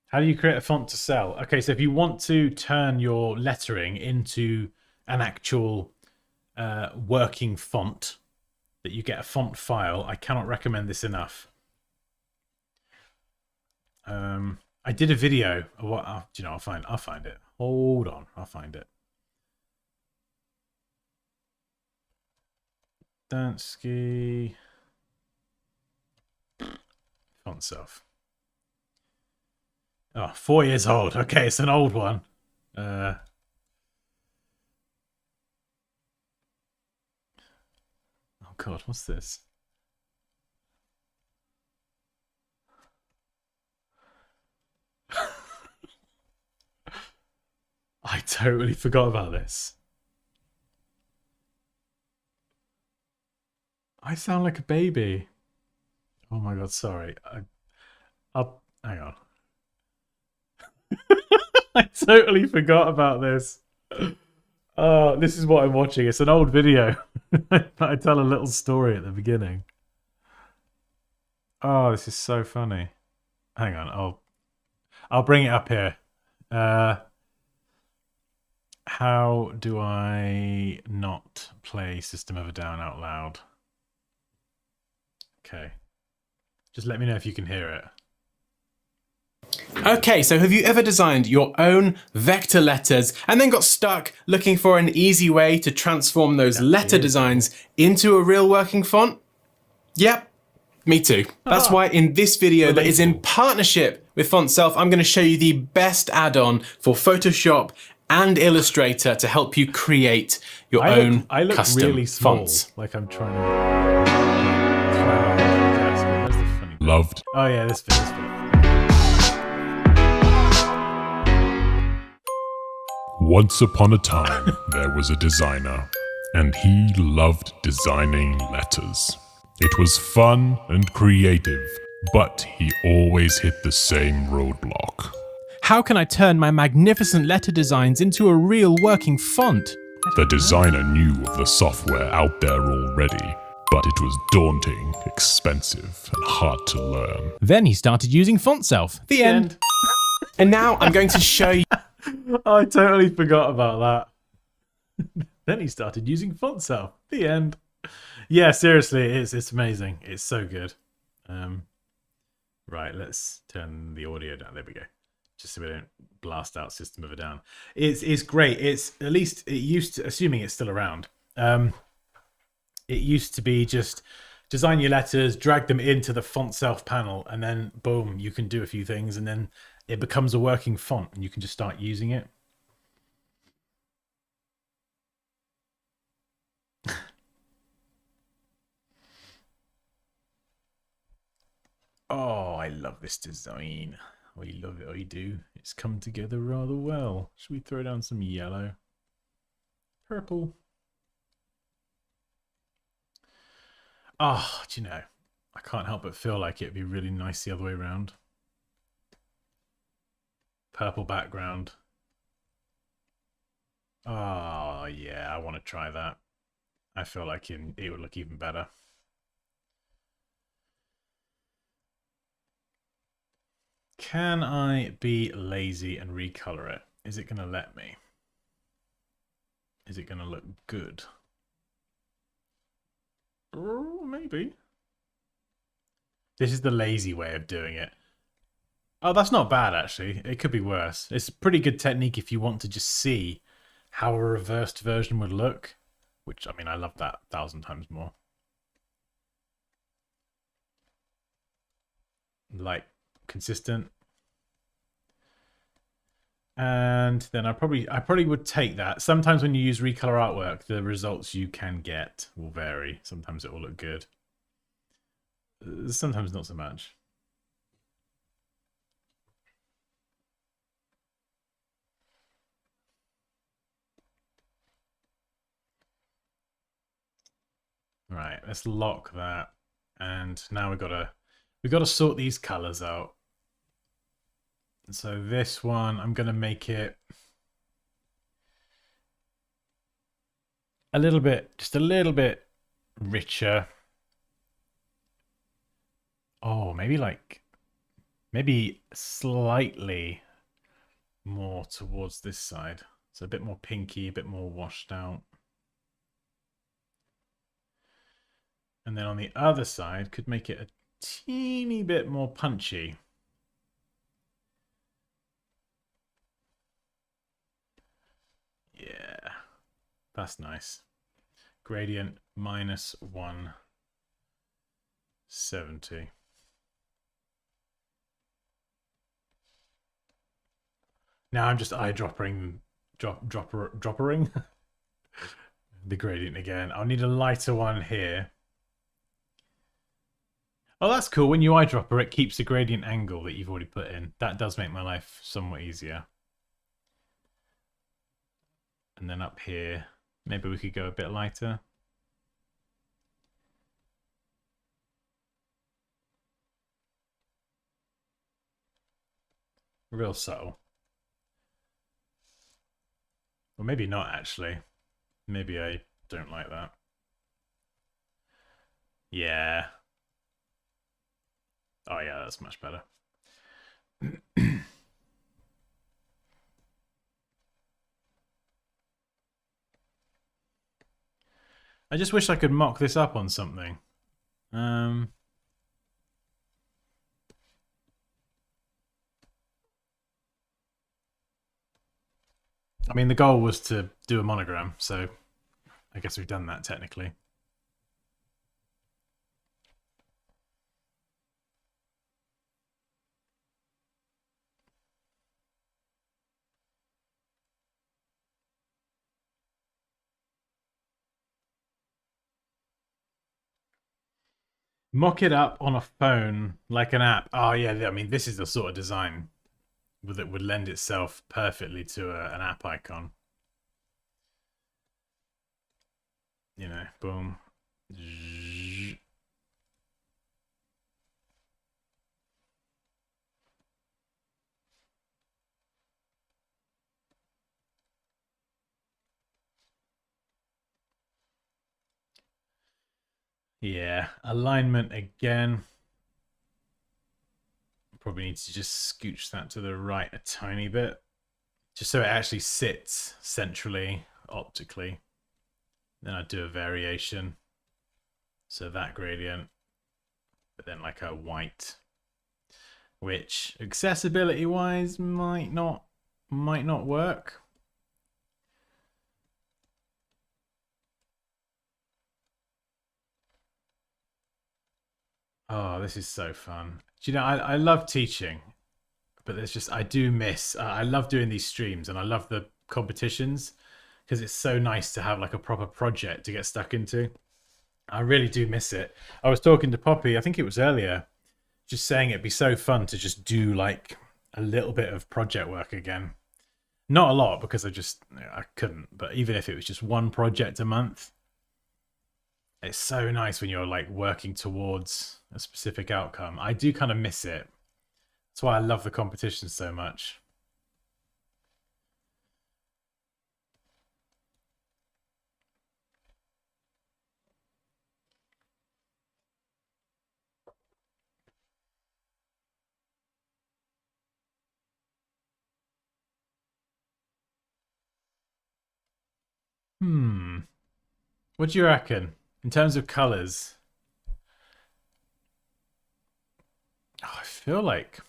How do you create a font to sell? Okay, so if you want to turn your lettering into an actual working font, that you get a font file, I cannot recommend this enough. I did a video. What? You know, I'll find it. Hold on, I'll find it. Dansky font self. Oh, 4 years old. Okay, it's an old one. Oh god, what's this? I totally forgot about this. I sound like a baby. Oh my god, sorry. I'll hang on. I totally forgot about this. Oh, this is what I'm watching. It's an old video. I tell a little story at the beginning. Oh, this is so funny. Hang on, I'll bring it up here. How do I not play System of a Down out loud? Okay. Just let me know if you can hear it. Okay, so have you ever designed your own vector letters and then got stuck looking for an easy way to transform those letter designs into a real working font? Yep, me too. That's why in this video that is in partnership with Font Self, I'm going to show you the best add-on for Photoshop and Illustrator to help you create your own custom really small, fonts. Like I'm trying to. Loved. Oh yeah, this bit. Once upon a time, there was a designer, and he loved designing letters. It was fun and creative, but he always hit the same roadblock. How can I turn my magnificent letter designs into a real working font? The designer knew of the software out there already, but it was daunting, expensive, and hard to learn. Then he started using Font Self. The end. And now I'm going to show you. I totally forgot about that. Then he started using Font Self. The end. Yeah, seriously, it's amazing. It's so good. Right, let's turn the audio down. There we go. Just so we don't blast out System of a Down. It's great. It's at least it used to, assuming it's still around. It used to be just design your letters, drag them into the Font Self panel, and then boom, you can do a few things, and then it becomes a working font, and you can just start using it. Oh, I love this design. I love it, I do. It's come together rather well. Should we throw down some yellow? Purple. Oh, do you know, I can't help but feel like it'd be really nice the other way around. Purple background. Oh, yeah, I want to try that. I feel like it would look even better. Can I be lazy and recolor it? Is it going to let me? Is it going to look good? Oh, maybe. This is the lazy way of doing it. Oh, that's not bad, actually. It could be worse. It's a pretty good technique if you want to just see how a reversed version would look. Which, I mean, I love that 1,000 times more. Like, consistent. And then I probably would take that. Sometimes when you use recolor artwork, the results you can get will vary. Sometimes it will look good. Sometimes not so much. Right, let's lock that. And now we've got to sort these colors out. So this one, I'm going to make it just a little bit richer. Oh, maybe slightly more towards this side. So a bit more pinky, a bit more washed out. And then on the other side, could make it a teeny bit more punchy. That's nice. Gradient minus 170. Now I'm just droppering the gradient again. I'll need a lighter one here. Oh, that's cool. When you eyedropper, it keeps the gradient angle that you've already put in. That does make my life somewhat easier. And then up here, maybe we could go a bit lighter. Real subtle. Or maybe not, actually. Maybe I don't like that. Yeah. Oh, yeah, that's much better. I just wish I could mock this up on something. I mean, the goal was to do a monogram, so I guess we've done that technically. Mock it up on a phone like an app. Oh, yeah, I mean, this is the sort of design that would lend itself perfectly to an app icon. You know, boom. Yeah, alignment again. Probably need to just scooch that to the right a tiny bit, just so it actually sits centrally optically. Then I'd do a variation. So that gradient, but then like a white, which accessibility wise might not work. Oh, this is so fun. Do you know, I love teaching, but there's just, I do miss, I love doing these streams and I love the competitions because it's so nice to have like a proper project to get stuck into. I really do miss it. I was talking to Poppy, I think it was earlier, just saying it'd be so fun to just do like a little bit of project work again. Not a lot because I couldn't, but even if it was just one project a month, it's so nice when you're like working towards a specific outcome. I do kind of miss it. That's why I love the competition so much. What do you reckon in terms of colors? Oh, I feel like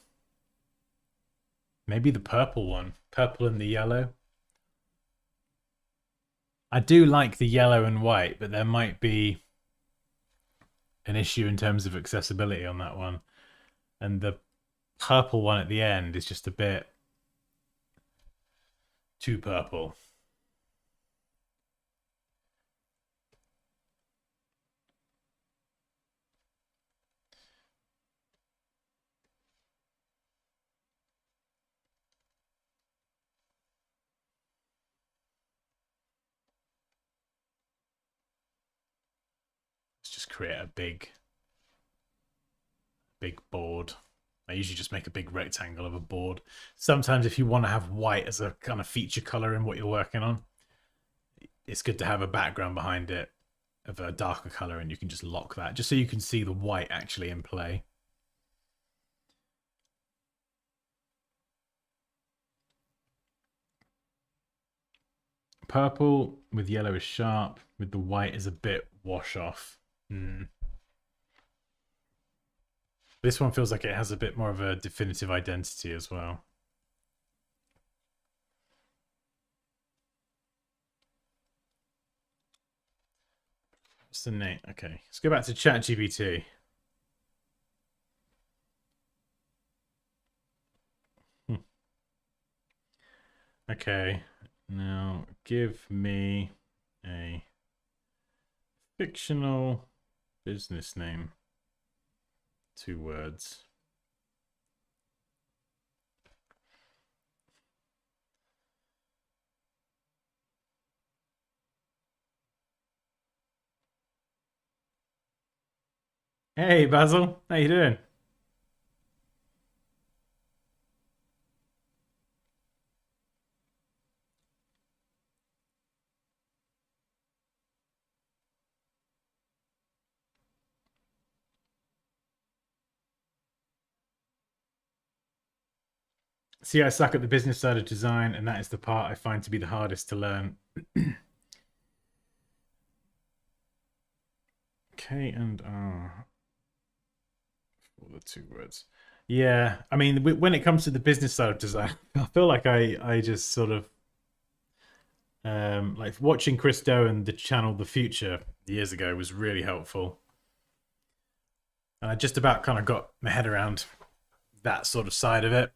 maybe the purple one, purple and the yellow. I do like the yellow and white, but there might be an issue in terms of accessibility on that one. And the purple one at the end is just a bit too purple. Let's just create a big board. I usually just make a big rectangle of a board. Sometimes if you want to have white as a kind of feature color in what you're working on, it's good to have a background behind it of a darker color and you can just lock that just so you can see the white actually in play. Purple with yellow is sharp, with the white is a bit wash off. This one feels like it has a bit more of a definitive identity as well. What's the name? Okay, let's go back to ChatGPT. Okay, now give me a fictional business name. 2 words. Hey Basil, how you doing? See, I suck at the business side of design, and that is the part I find to be the hardest to learn. K and R. All the 2 words. Yeah, I mean, when it comes to the business side of design, I feel like I just sort of like watching Chris Do and the channel The Future years ago was really helpful. And I just about kind of got my head around that sort of side of it.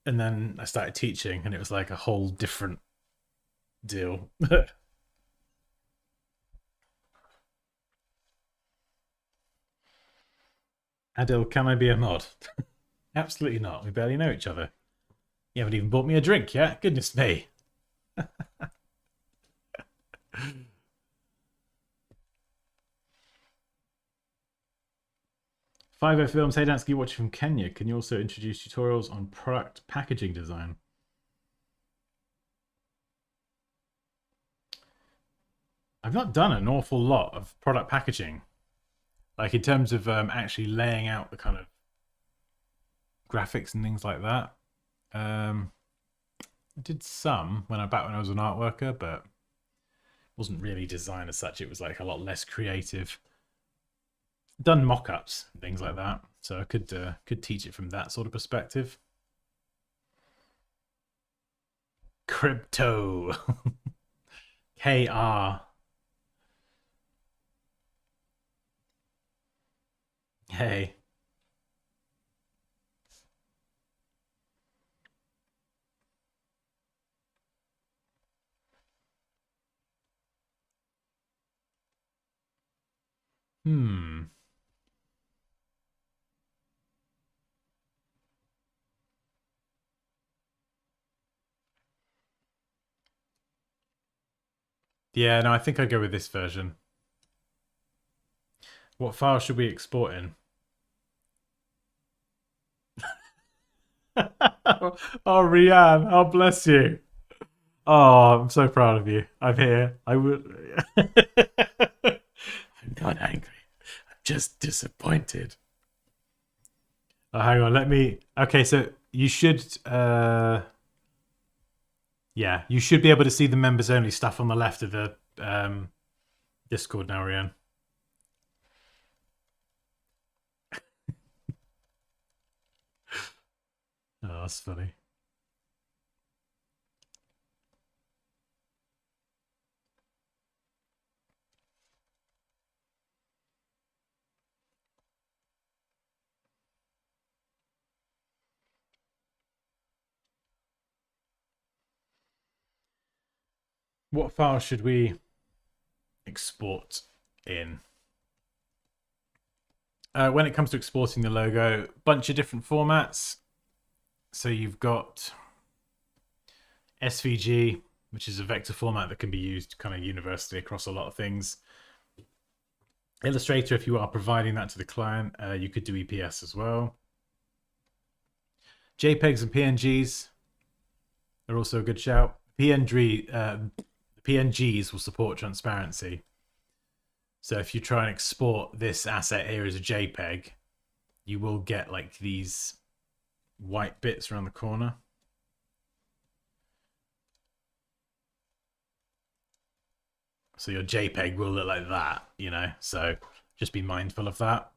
And then I started teaching, and it was like a whole different deal. Adil, can I be a mod? Absolutely not. We barely know each other. You haven't even bought me a drink yet. Goodness me. 50 Films. Hey Dansky, watching from Kenya. Can you also introduce tutorials on product packaging design? I've not done an awful lot of product packaging. Like in terms of actually laying out the kind of graphics and things like that. I did some when I was an art worker, but wasn't really design as such. It was like a lot less creative. Done mock-ups and things like that, so I could teach it from that sort of perspective. Crypto. KR. Hey. Yeah, no, I think I'd go with this version. What file should we export in? Oh, Rianne, oh bless you. Oh, I'm so proud of you. I'm here. I would. I'm not angry. I'm just disappointed. Oh, hang on. Let me. Okay, so you should. Yeah, you should be able to see the members only stuff on the left of the Discord now, Rianne. Oh, that's funny. What file should we export in? When it comes to exporting the logo, bunch of different formats. So you've got SVG, which is a vector format that can be used kind of universally across a lot of things. Illustrator, if you are providing that to the client, you could do EPS as well. JPEGs and PNGs are also a good shout. PNGs will support transparency. So if you try and export this asset here as a JPEG, you will get like these white bits around the corner. So your JPEG will look like that, you know, so just be mindful of that.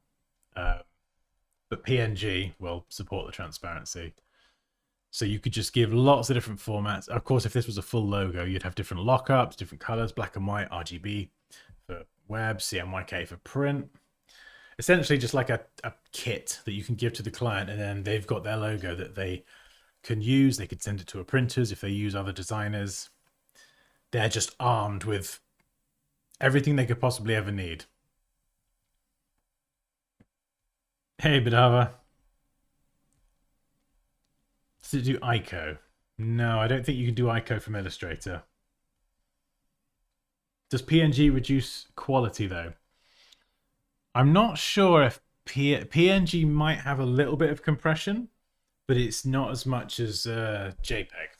But PNG will support the transparency. So you could just give lots of different formats. Of course, if this was a full logo, you'd have different lockups, different colors, black and white, RGB for web, CMYK for print. Essentially just like a kit that you can give to the client, and then they've got their logo that they can use. They could send it to a printers if they use other designers. They're just armed with everything they could possibly ever need. Hey, Badava. Does it do ICO? No, I don't think you can do ICO from Illustrator. Does PNG reduce quality though? I'm not sure if PNG might have a little bit of compression, but it's not as much as JPEG.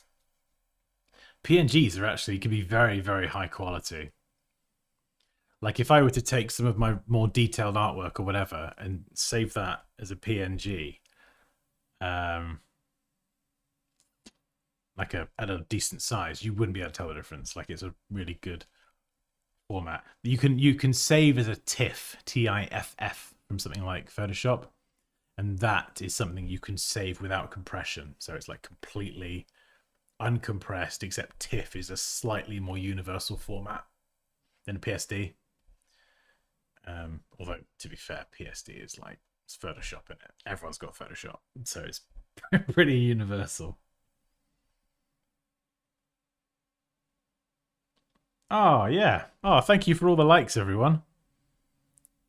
PNGs are actually can be very, very high quality. Like if I were to take some of my more detailed artwork or whatever and save that as a PNG, like at a decent size, you wouldn't be able to tell the difference. Like it's a really good format. You can save as a TIFF, TIFF, from something like Photoshop, and that is something you can save without compression. So it's like completely uncompressed, except TIFF is a slightly more universal format than a PSD. Although to be fair, PSD is like it's Photoshop in it. Everyone's got Photoshop, so it's pretty universal. Oh, yeah. Oh, thank you for all the likes, everyone.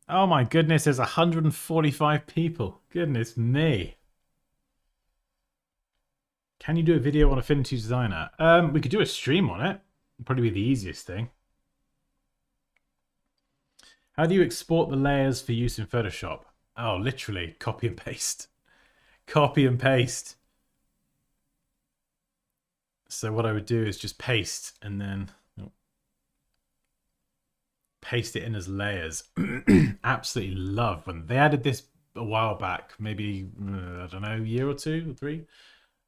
Oh my goodness, there's 145 people. Goodness me. Can you do a video on Affinity Designer? We could do a stream on it. It'd probably be the easiest thing. How do you export the layers for use in Photoshop? Oh, literally, copy and paste. Copy and paste. So what I would do is just paste and then paste it in as layers. Absolutely love when they added this a while back, maybe I don't know, a year or 2 or 3.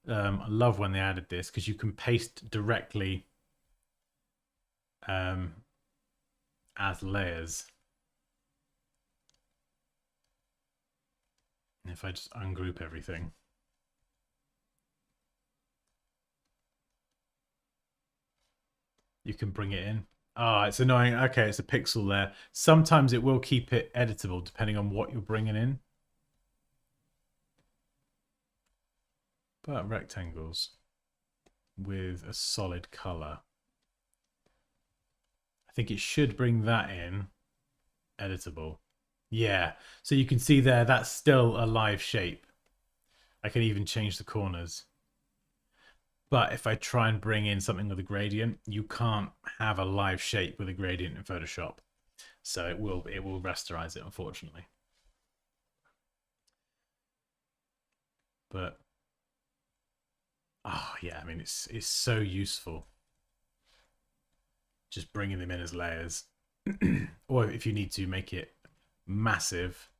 I love when they added this because you can paste directly as layers. And if I just ungroup everything, you can bring it in. Oh, it's annoying. Okay, it's a pixel there. Sometimes it will keep it editable depending on what you're bringing in. But rectangles with a solid color. I think it should bring that in editable. Yeah, so you can see there, that's still a live shape. I can even change the corners. But if I try and bring in something with a gradient, you can't have a live shape with a gradient in Photoshop. So it will rasterize it, unfortunately. But oh yeah, I mean it's so useful. Just bringing them in as layers. Or if you need to make it massive,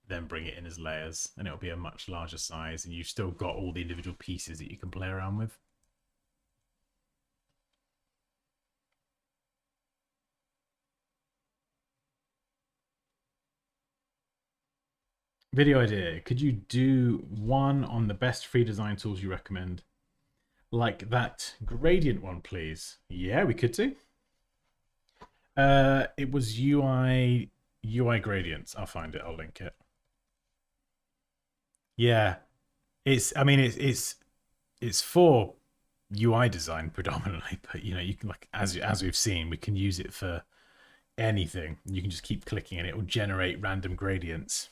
then bring it in as layers and it'll be a much larger size and you've still got all the individual pieces that you can play around with. Video idea. Could you do one on the best free design tools you recommend? Like that gradient one, please. Yeah, we could do. It was UI gradients. I'll find it. I'll link it. Yeah, it's for UI design predominantly, but you know, you can, like, as we've seen, we can use it for anything. You can just keep clicking and it will generate random gradients.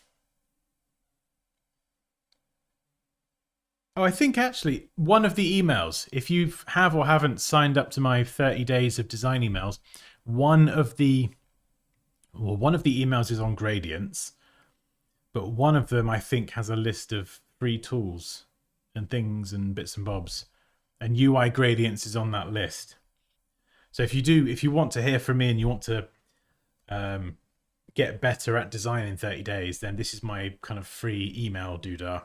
Oh, I think actually one of the emails, if you have or haven't signed up to my 30 days of design emails, one of the emails is on gradients. But one of them, I think, has a list of free tools and things and bits and bobs. And UI gradients is on that list. So if you want to hear from me and you want to get better at design in 30 days, then this is my kind of free email doodah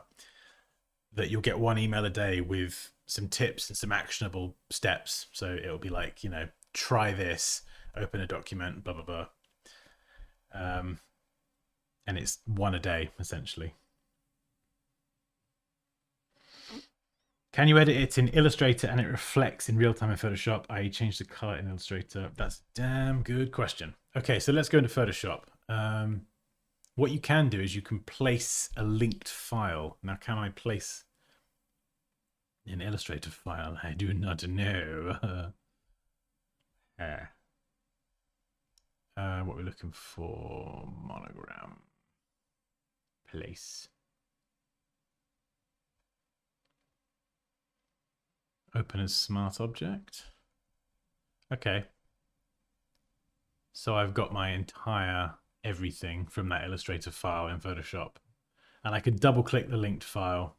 that you'll get one email a day with some tips and some actionable steps. So it'll be like, you know, try this, open a document, blah, blah, blah. And it's one a day, essentially. Can you edit it in Illustrator and it reflects in real time in Photoshop? I change the color in Illustrator. That's a damn good question. Okay, so let's go into Photoshop. What you can do is you can place a linked file. Now, can I place an Illustrator file? I do not know. What we're looking for, Monogram. Place. Open as smart object. Okay. So I've got my entire everything from that Illustrator file in Photoshop. And I could double click the linked file.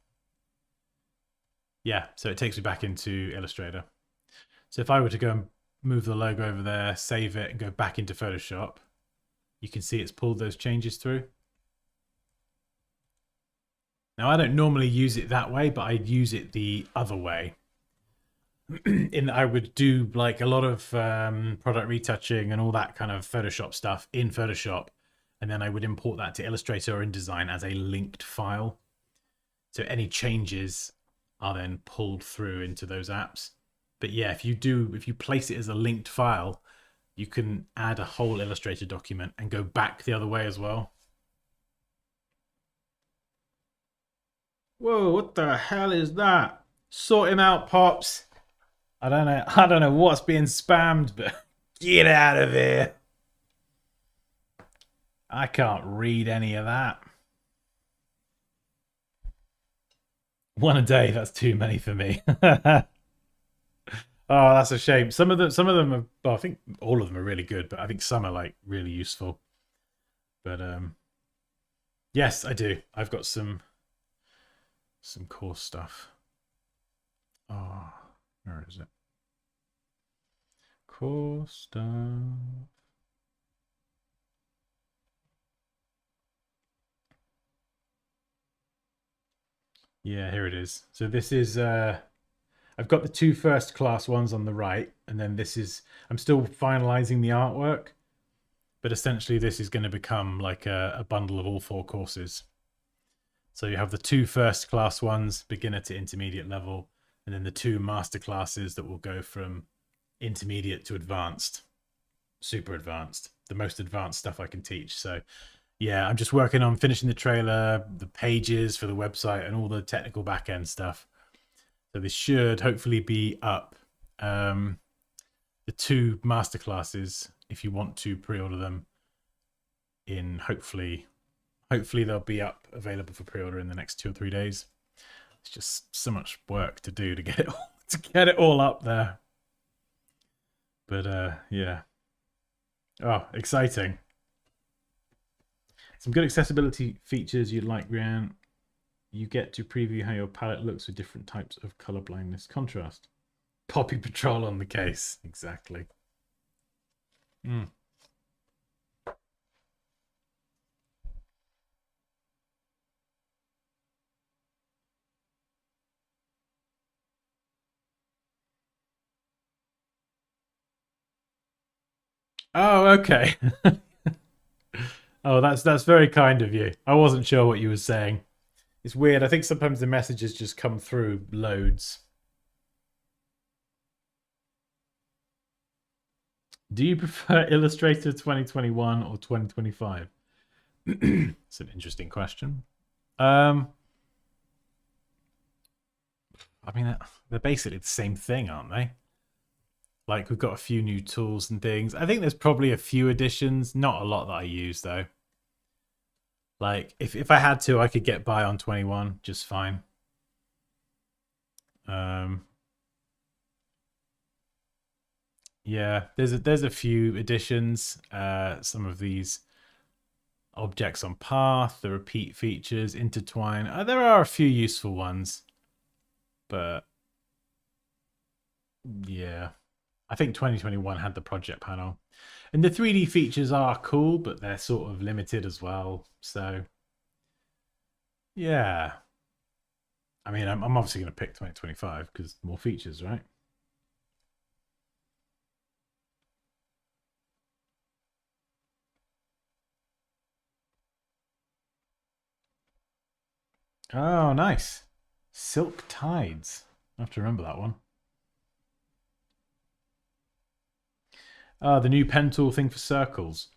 Yeah, so it takes me back into Illustrator. So if I were to go and move the logo over there, save it, and go back into Photoshop, you can see it's pulled those changes through. Now, I don't normally use it that way, but I'd use it the other way. In that I would do like a lot of product retouching and all that kind of Photoshop stuff in Photoshop, and then I would import that to Illustrator or InDesign as a linked file. So any changes are then pulled through into those apps. But yeah, if you place it as a linked file, you can add a whole Illustrator document and go back the other way as well. Whoa, what the hell is that? Sort him out, Pops. I don't know what's being spammed, but get out of here. I can't read any of that. One a day, that's too many for me. Oh, that's a shame. Some of them are, well, I think all of them are really good, but I think some are like really useful. But yes, I do. I've got some cool stuff. Oh, where is it? Cool stuff. Yeah, here it is. So this is I've got the two first class ones on the right, and then this is, I'm still finalizing the artwork, but essentially this is going to become like a bundle of all four courses. So you have the two first class ones, beginner to intermediate level, and then the two master classes that will go from intermediate to advanced, super advanced, the most advanced stuff I can teach. So yeah, I'm just working on finishing the trailer, the pages for the website, and all the technical back end stuff. So this should hopefully be up. The two masterclasses, if you want to pre-order them, in hopefully they'll be up available for pre-order in the next 2 or 3 days. It's just so much work to do to get it all up there. But yeah. Oh, exciting. Some good accessibility features you'd like, Brian. You get to preview how your palette looks with different types of color blindness contrast. Poppy Patrol on the case. Exactly. Oh, okay. Oh, that's very kind of you. I wasn't sure what you were saying. It's weird. I think sometimes the messages just come through loads. Do you prefer Illustrator 2021 or 2025? It's an interesting question. I mean, they're basically the same thing, aren't they? Like, we've got a few new tools and things. I think there's probably a few additions. Not a lot that I use, though. Like, if I had to, I could get by on 21 just fine. Yeah, there's a few additions. Some of these objects on path, the repeat features, intertwine. There are a few useful ones, but yeah, I think 2021 had the project panel, and the 3D features are cool, but they're sort of limited as well. So yeah, I mean, I'm obviously going to pick 2025 because more features, right? Oh, nice. Silk Tides. I have to remember that one. The new pen tool thing for circles.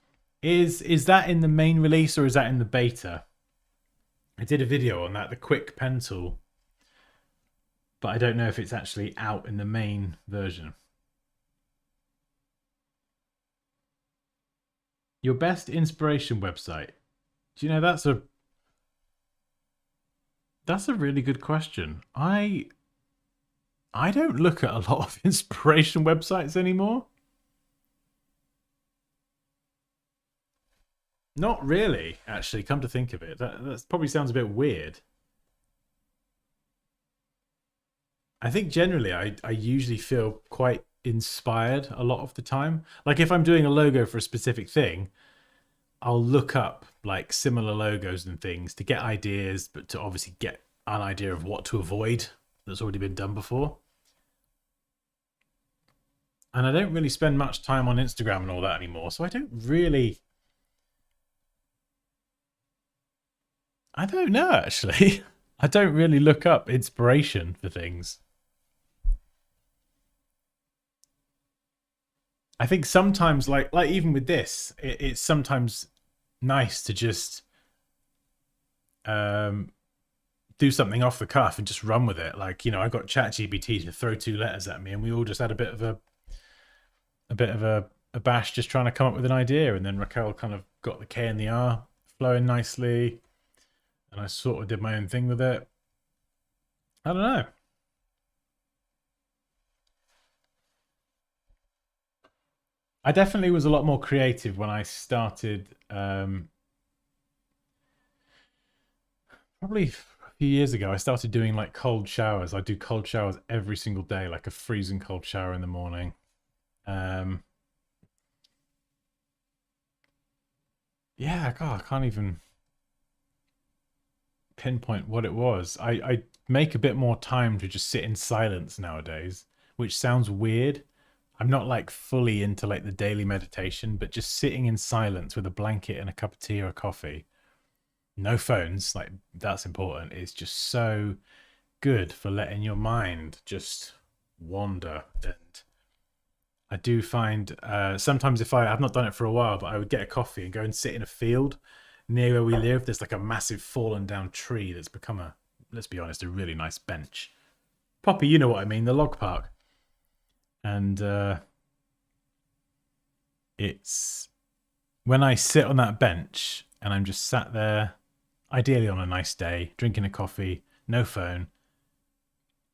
Is that in the main release or is that in the beta? I did a video on that, the quick pen tool. But I don't know if it's actually out in the main version. Your best inspiration website. Do you know that's a really good question. I don't look at a lot of inspiration websites anymore. Not really, actually, come to think of it. That probably sounds a bit weird. I think generally I usually feel quite inspired a lot of the time. Like if I'm doing a logo for a specific thing, I'll look up like similar logos and things to get ideas, but to obviously get an idea of what to avoid that's already been done before. And I don't really spend much time on Instagram and all that anymore, so I don't know actually. I don't really look up inspiration for things. I think sometimes, like even with this, it's sometimes nice to just do something off the cuff and just run with it. Like, I got ChatGPT to throw 2 letters at me, and we all just had a bit of a bash, just trying to come up with an idea. And then Raquel kind of got the K and the R flowing nicely, and I sort of did my own thing with it. I don't know. I definitely was a lot more creative when I started. Probably a few years ago, I started doing like cold showers. I do cold showers every single day, like a freezing cold shower in the morning. Yeah, God, I can't even pinpoint what it was. I make a bit more time to just sit in silence nowadays, which sounds weird. I'm not like fully into like the daily meditation, but just sitting in silence with a blanket and a cup of tea or a coffee. No phones, like that's important. It's just so good for letting your mind just wander. And I do find sometimes if I've not done it for a while, but I would get a coffee and go and sit in a field near where we live. There's like a massive fallen down tree that's become let's be honest, a really nice bench. Poppy, you know what I mean, the log park. And it's when I sit on that bench and I'm just sat there, ideally on a nice day, drinking a coffee, no phone.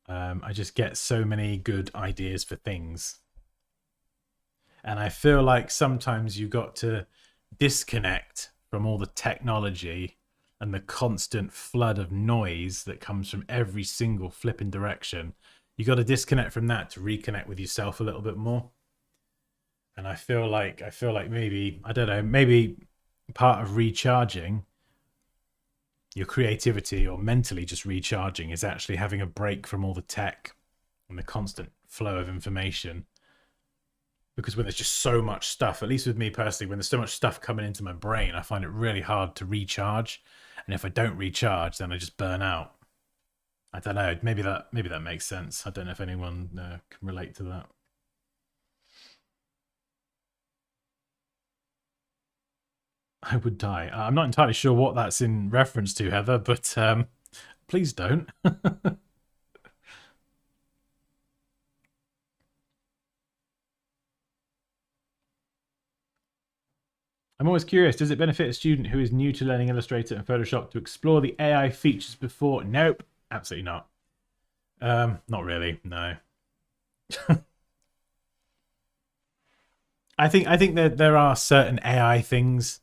I just get so many good ideas for things. And I feel like sometimes you got to disconnect from all the technology and the constant flood of noise that comes from every single flipping direction. You got to disconnect from that to reconnect with yourself a little bit more. And I feel like maybe, I don't know, maybe part of recharging your creativity or mentally just recharging is actually having a break from all the tech and the constant flow of information. Because when there's just so much stuff, at least with me personally, when there's so much stuff coming into my brain, I find it really hard to recharge. And if I don't recharge, then I just burn out. I don't know. Maybe that makes sense. I don't know if anyone can relate to that. I would die. I'm not entirely sure what that's in reference to, Heather, but please don't. I'm always curious, does it benefit a student who is new to learning Illustrator and Photoshop to explore the AI features before? Nope, absolutely not. Not really, no. I think that there are certain AI things.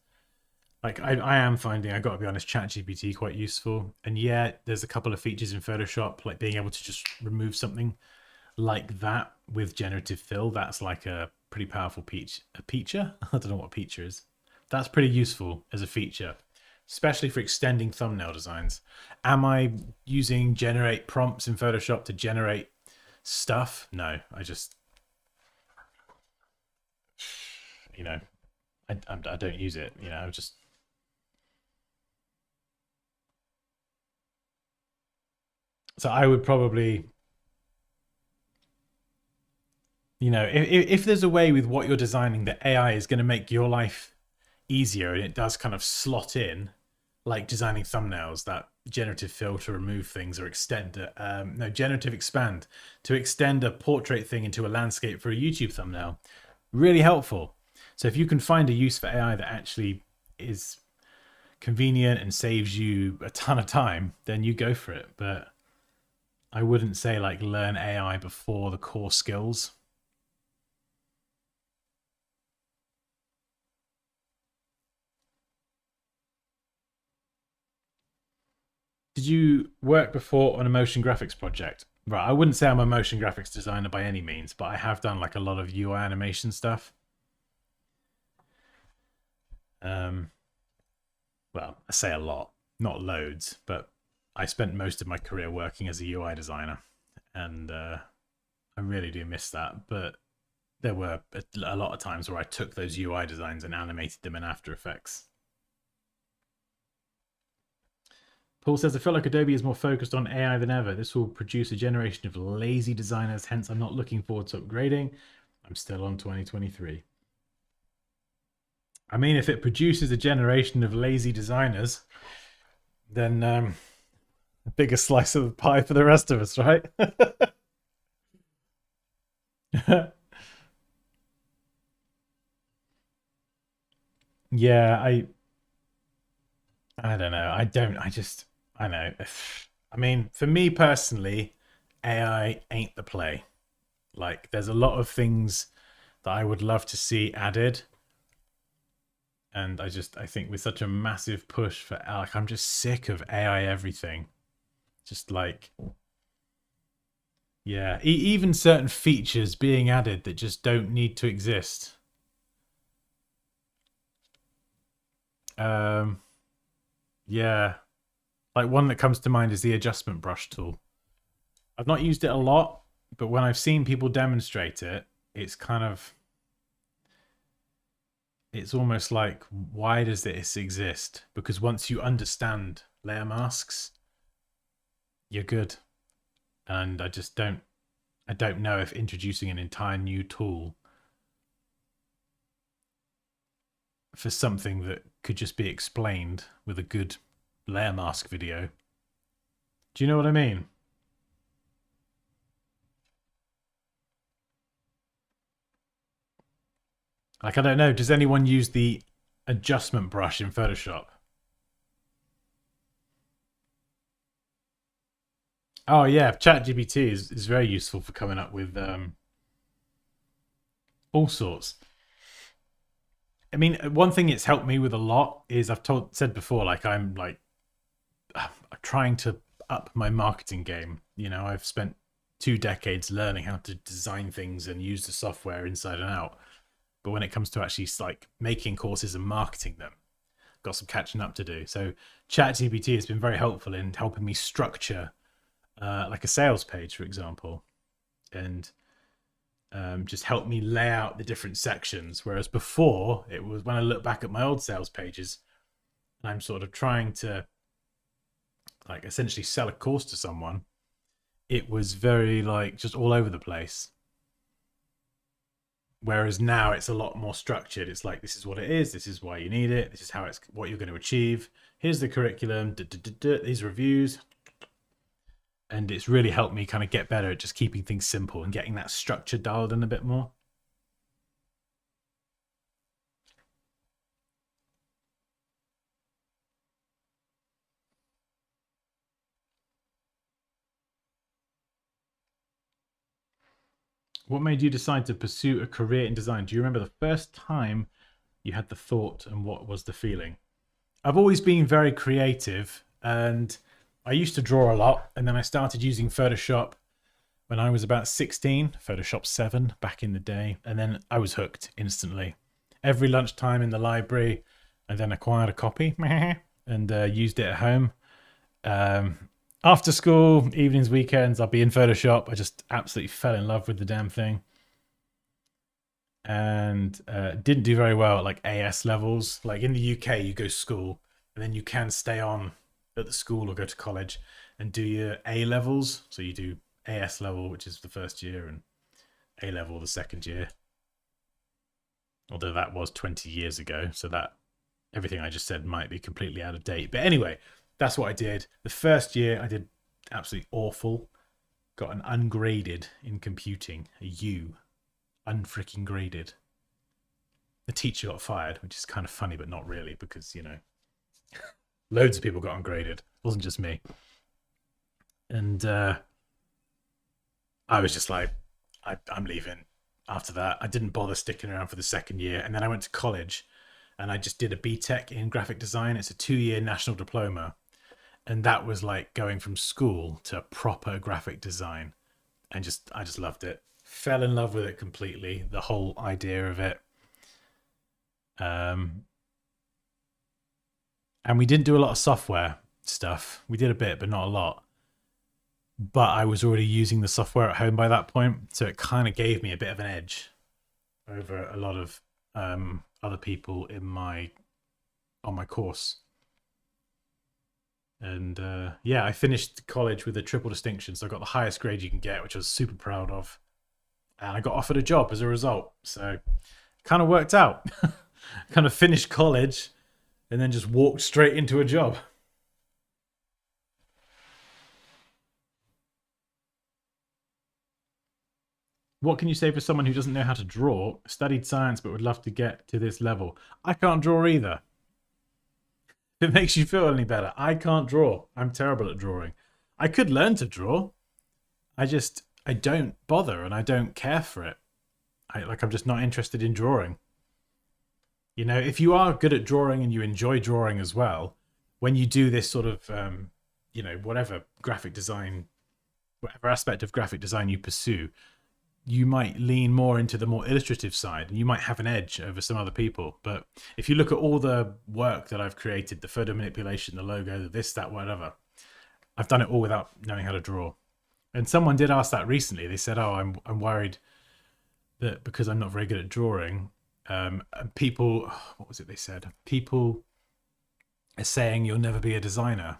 Like I am finding, I got to be honest, ChatGPT quite useful. And yeah, there's a couple of features in Photoshop, like being able to just remove something like that with generative fill. That's like a pretty powerful feature. I don't know what feature is. That's pretty useful as a feature, especially for extending thumbnail designs. Am I using generate prompts in Photoshop to generate stuff? No, I just, I don't use it. I just. So I would probably You know, if there's a way with what you're designing that AI is going to make your life easier and it does kind of slot in, like designing thumbnails, that generative fill to remove things or extend, no, generative expand to extend a portrait thing into a landscape for a YouTube thumbnail. Really helpful. So if you can find a use for AI that actually is convenient and saves you a ton of time, then you go for it. But I wouldn't say like learn AI before the core skills. Did you work before on a motion graphics project? Right, I wouldn't say I'm a motion graphics designer by any means, but I have done like a lot of UI animation stuff. Well, I say a lot, not loads, but I spent most of my career working as a UI designer, and I really do miss that. But there were a lot of times where I took those UI designs and animated them in After Effects. Paul says, I feel like Adobe is more focused on AI than ever. This will produce a generation of lazy designers, hence I'm not looking forward to upgrading. I'm still on 2023. I mean, if it produces a generation of lazy designers, then a bigger slice of the pie for the rest of us, right? Yeah, I don't know. I know. I mean, for me personally, AI ain't the play. Like, there's a lot of things that I would love to see added. And I think with such a massive push for, like, I'm just sick of AI everything. Just like, yeah, even certain features being added that just don't need to exist. Yeah, like one that comes to mind is the adjustment brush tool. I've not used it a lot, but when I've seen people demonstrate it, it's kind of, it's almost like, why does this exist? Because once you understand layer masks, you're good. And I don't know if introducing an entire new tool for something that could just be explained with a good layer mask video. Do you know what I mean? Like, I don't know. Does anyone use the adjustment brush in Photoshop? Oh yeah, ChatGPT is very useful for coming up with all sorts. I mean, one thing it's helped me with a lot is said before, like I'm like trying to up my marketing game. You know, I've spent 2 decades learning how to design things and use the software inside and out. But when it comes to actually like making courses and marketing them, got some catching up to do. So ChatGPT has been very helpful in helping me structure like a sales page, for example, and just help me lay out the different sections. Whereas before, it was when I look back at my old sales pages, and I'm sort of trying to like essentially sell a course to someone, it was very like just all over the place. Whereas now it's a lot more structured. It's like, this is what it is. This is why you need it. This is how it's what you're going to achieve. Here's the curriculum. These reviews. And it's really helped me kind of get better at just keeping things simple and getting that structure dialed in a bit more. What made you decide to pursue a career in design? Do you remember the first time you had the thought and what was the feeling? I've always been very creative and I used to draw a lot, and then I started using Photoshop when I was about 16, Photoshop 7 back in the day, and then I was hooked instantly. Every lunchtime in the library, and then acquired a copy and used it at home. After school, evenings, weekends, I'd be in Photoshop. I just absolutely fell in love with the damn thing. And didn't do very well at like AS levels. Like in the UK, you go to school, and then you can stay on at the school or go to college and do your A levels. So you do AS level, which is the first year, and A-level the second year. Although that was 20 years ago, so that everything I just said might be completely out of date. But anyway, that's what I did. The first year I did absolutely awful. Got an ungraded in computing, a U, unfreaking graded. The teacher got fired, which is kind of funny, but not really, because, you know, loads of people got ungraded. It wasn't just me. And I was just like, I'm leaving after that. I didn't bother sticking around for the second year. And then I went to college and I just did a BTEC in graphic design. It's a 2-year national diploma. And that was like going from school to proper graphic design. And I just loved it. Fell in love with it completely. The whole idea of it. And we didn't do a lot of software stuff. We did a bit, but not a lot. But I was already using the software at home by that point. So it kind of gave me a bit of an edge over a lot of other people on my course. And yeah, I finished college with a triple distinction. So I got the highest grade you can get, which I was super proud of. And I got offered a job as a result. So it kind of worked out. Kind of finished college and then just walked straight into a job. What can you say for someone who doesn't know how to draw, studied science but would love to get to this level? I can't draw either. If it makes you feel any better, I can't draw. I'm terrible at drawing. I could learn to draw. I don't bother and I don't care for it. I'm just not interested in drawing. You know, if you are good at drawing and you enjoy drawing as well, when you do this sort of, you know, whatever graphic design, whatever aspect of graphic design you pursue, you might lean more into the more illustrative side and you might have an edge over some other people. But if you look at all the work that I've created, the photo manipulation, the logo, the this, that, whatever, I've done it all without knowing how to draw. And someone did ask that recently. They said, oh, I'm worried that because I'm not very good at drawing, people, what was it they said? People are saying you'll never be a designer.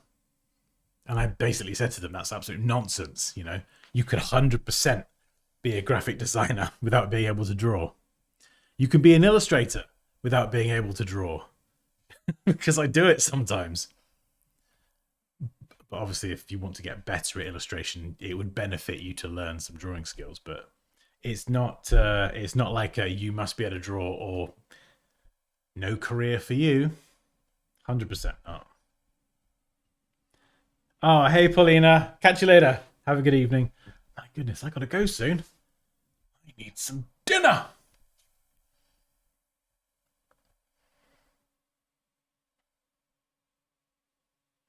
And I basically said to them, that's absolute nonsense. You know, you could 100% be a graphic designer without being able to draw. You can be an illustrator without being able to draw. Because I do it sometimes. But obviously, if you want to get better at illustration, it would benefit you to learn some drawing skills. But it's not like you must be able to draw or no career for you. 100% not. Oh, hey, Paulina. Catch you later. Have a good evening. My goodness, I gotta go soon. I need some dinner.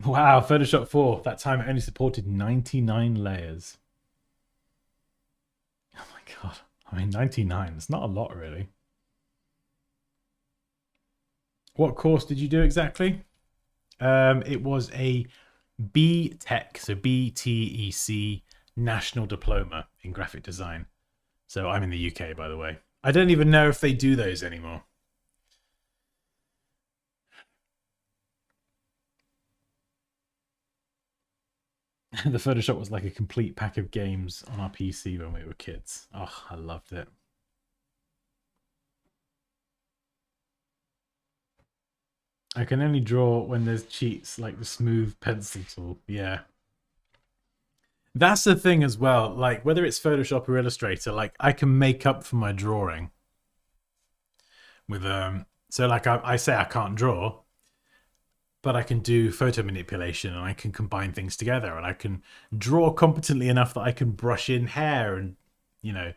Wow, Photoshop 4. That time it only supported 99 layers. Oh my god. I mean, 99. It's not a lot, really. What course did you do exactly? It was a BTEC, so BTEC National Diploma in Graphic Design. So I'm in the UK, by the way. I don't even know if they do those anymore. The Photoshop was like a complete pack of games on our PC when we were kids. Oh, I loved it. I can only draw when there's cheats like the smooth pencil tool. Yeah. That's the thing as well. Like whether it's Photoshop or Illustrator, like I can make up for my drawing with so like I say I can't draw, but I can do photo manipulation and I can combine things together and I can draw competently enough that I can brush in hair and, you know.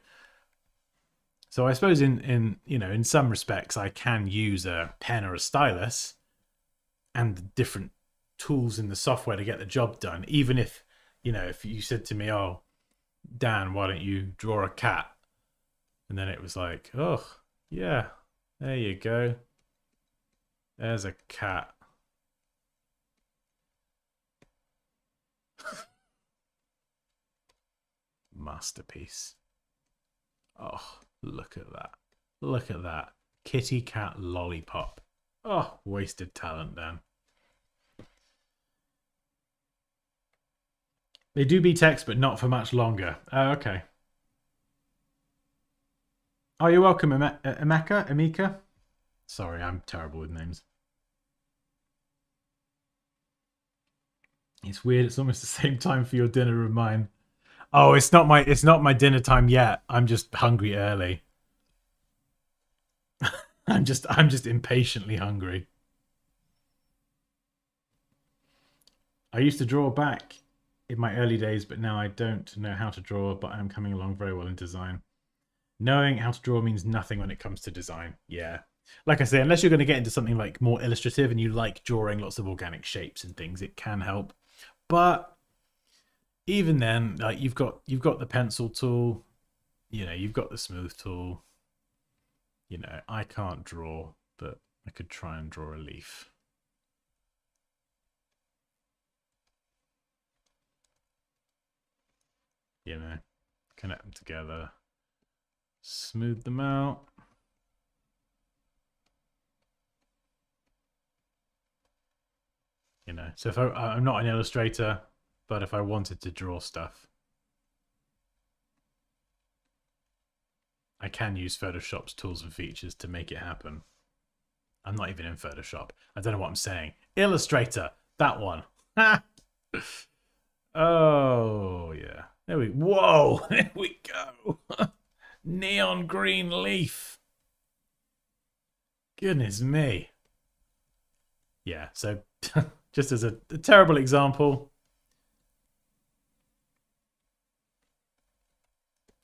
So I suppose in some respects I can use a pen or a stylus and the different tools in the software to get the job done. Even if, you know, if you said to me, oh, Dan, why don't you draw a cat? And then it was like, oh, yeah, there you go. There's a cat. Masterpiece. Oh, look at that. Look at that. Kitty cat lollipop. Oh, wasted talent, Dan. They do be text, but not for much longer. Oh, okay. Oh, you're welcome, Emeka. Sorry, I'm terrible with names. It's weird. It's almost the same time for your dinner of mine. Oh, it's not my dinner time yet. I'm just hungry early. I'm just impatiently hungry. I used to draw back in my early days, but now I don't know how to draw, but I'm coming along very well in design. Knowing how to draw means nothing when it comes to design. Yeah. Like I say, unless you're going to get into something like more illustrative and you like drawing lots of organic shapes and things, it can help. But even then, like you've got the pencil tool, you know, you've got the smooth tool. You know, I can't draw, but I could try and draw a leaf. You know, connect them together, smooth them out. You know, so if I'm not an illustrator, but if I wanted to draw stuff, I can use Photoshop's tools and features to make it happen. I'm not even in Photoshop. I don't know what I'm saying. Illustrator, that one. Oh, yeah. Whoa, there we go. Neon green leaf. Goodness me. Yeah, so just as a terrible example,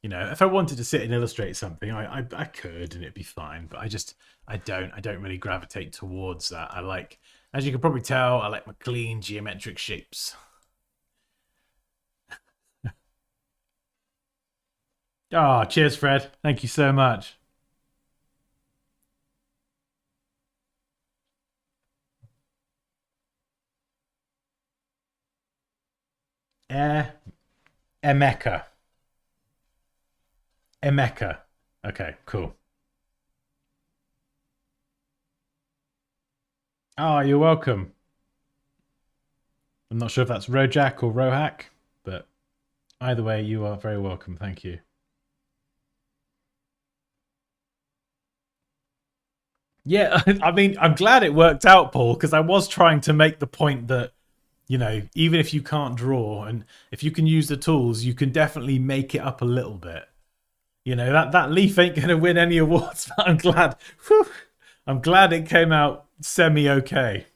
you know, if I wanted to sit and illustrate something, I could and it'd be fine, but I don't really gravitate towards that. I like, as you can probably tell, I like my clean geometric shapes. Oh, cheers, Fred. Thank you so much. Emeka. Emeka. Okay, cool. Oh, you're welcome. I'm not sure if that's Rojak or Rohak, but either way, you are very welcome. Thank you. Yeah, I mean, I'm glad it worked out, Paul, because I was trying to make the point that, you know, even if you can't draw and if you can use the tools, you can definitely make it up a little bit. You know, that leaf ain't going to win any awards, but I'm glad. Whew, I'm glad it came out semi-okay.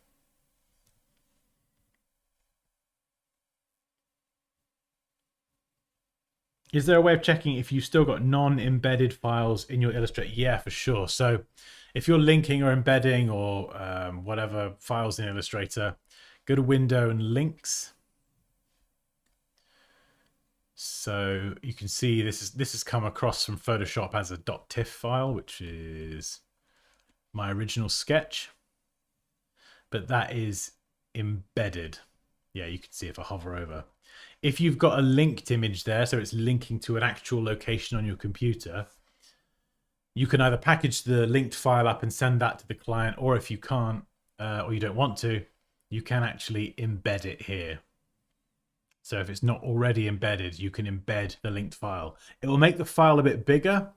Is there a way of checking if you've still got non-embedded files in your Illustrator? Yeah, for sure. So if you're linking or embedding or whatever files in Illustrator, go to Window and Links. So you can see this has come across from Photoshop as a .tiff file, which is my original sketch. But that is embedded. Yeah, you can see if I hover over. If you've got a linked image there, so it's linking to an actual location on your computer, you can either package the linked file up and send that to the client, or if you can't, or you don't want to, you can actually embed it here. So if it's not already embedded, you can embed the linked file. It will make the file a bit bigger.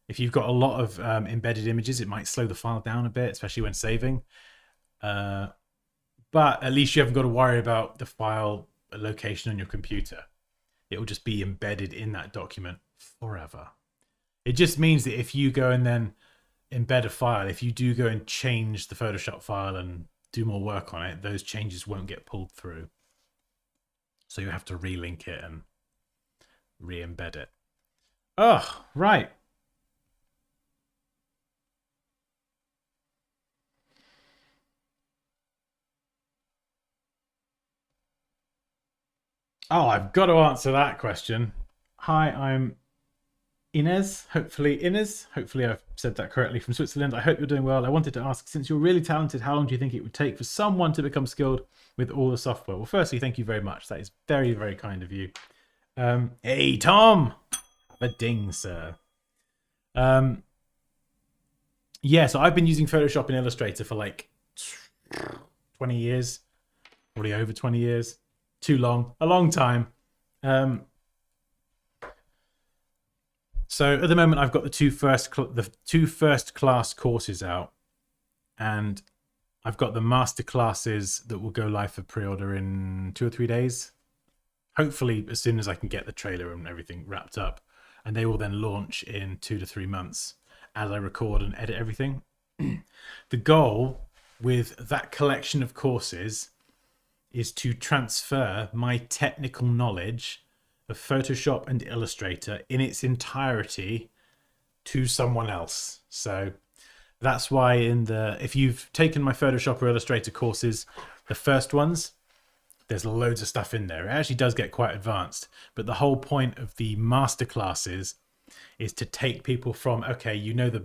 If you've got a lot of embedded images, it might slow the file down a bit, especially when saving. But at least you haven't got to worry about the file location on your computer. It will just be embedded in that document forever. It just means that if you go and then embed a file, if you do go and change the Photoshop file and do more work on it, those changes won't get pulled through. So you have to relink it and re-embed it. Oh, right. Oh, I've got to answer that question. Hi, I'm Inez. Hopefully I've said that correctly, from Switzerland. I hope you're doing well. I wanted to ask, since you're really talented, how long do you think it would take for someone to become skilled with all the software? Well, firstly, thank you very much. That is very, very kind of you. Hey, Tom. A ding, sir. Yeah, so I've been using Photoshop and Illustrator for like 20 years. Probably over 20 years. Too long. A long time. So at the moment, I've got the two first class courses out, and I've got the master classes that will go live for pre-order in 2 or 3 days. Hopefully, as soon as I can get the trailer and everything wrapped up, and they will then launch in 2 to 3 months as I record and edit everything. The goal with that collection of courses is to transfer my technical knowledge of Photoshop and Illustrator in its entirety to someone else. So that's why if you've taken my Photoshop or Illustrator courses, the first ones, there's loads of stuff in there. It actually does get quite advanced, but the whole point of the master classes is to take people from, okay, you know, the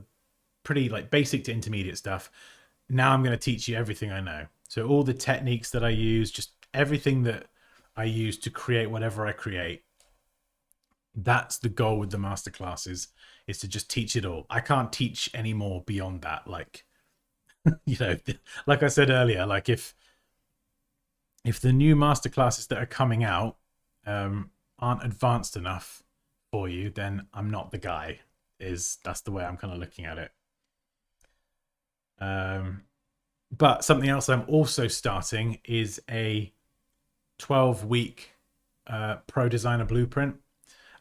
pretty like basic to intermediate stuff. Now I'm going to teach you everything I know. So all the techniques that I use, just everything that I use to create whatever I create. That's the goal with the master classes, is to just teach it all. I can't teach any more beyond that. Like, you know, like I said earlier, like if the new master classes that are coming out aren't advanced enough for you, then I'm not the guy. That's the way I'm kind of looking at it. But something else I'm also starting is a 12-week Pro Designer Blueprint.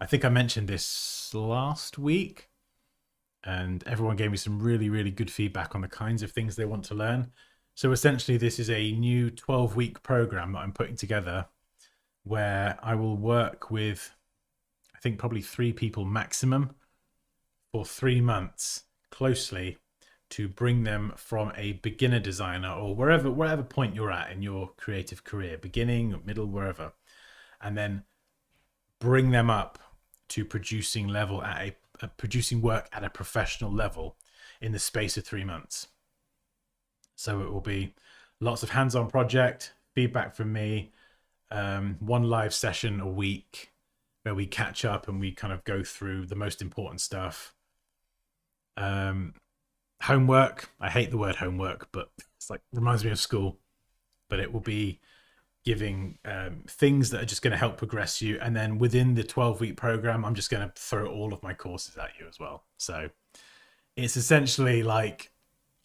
I think I mentioned this last week, and everyone gave me some really, really good feedback on the kinds of things they want to learn. So essentially, this is a new 12-week program that I'm putting together where I will work with, I think, probably 3 people maximum for 3 months closely to bring them from a beginner designer or wherever point you're at in your creative career, beginning, middle, wherever, and then bring them up to producing level at producing work at a professional level in the space of 3 months. So it will be lots of hands-on project, feedback from me, 1 live session a week where we catch up and we kind of go through the most important stuff. Homework. I hate the word homework, but it's like reminds me of school. But it will be giving things that are just going to help progress you. And then within the 12-week program, I'm just going to throw all of my courses at you as well. So it's essentially like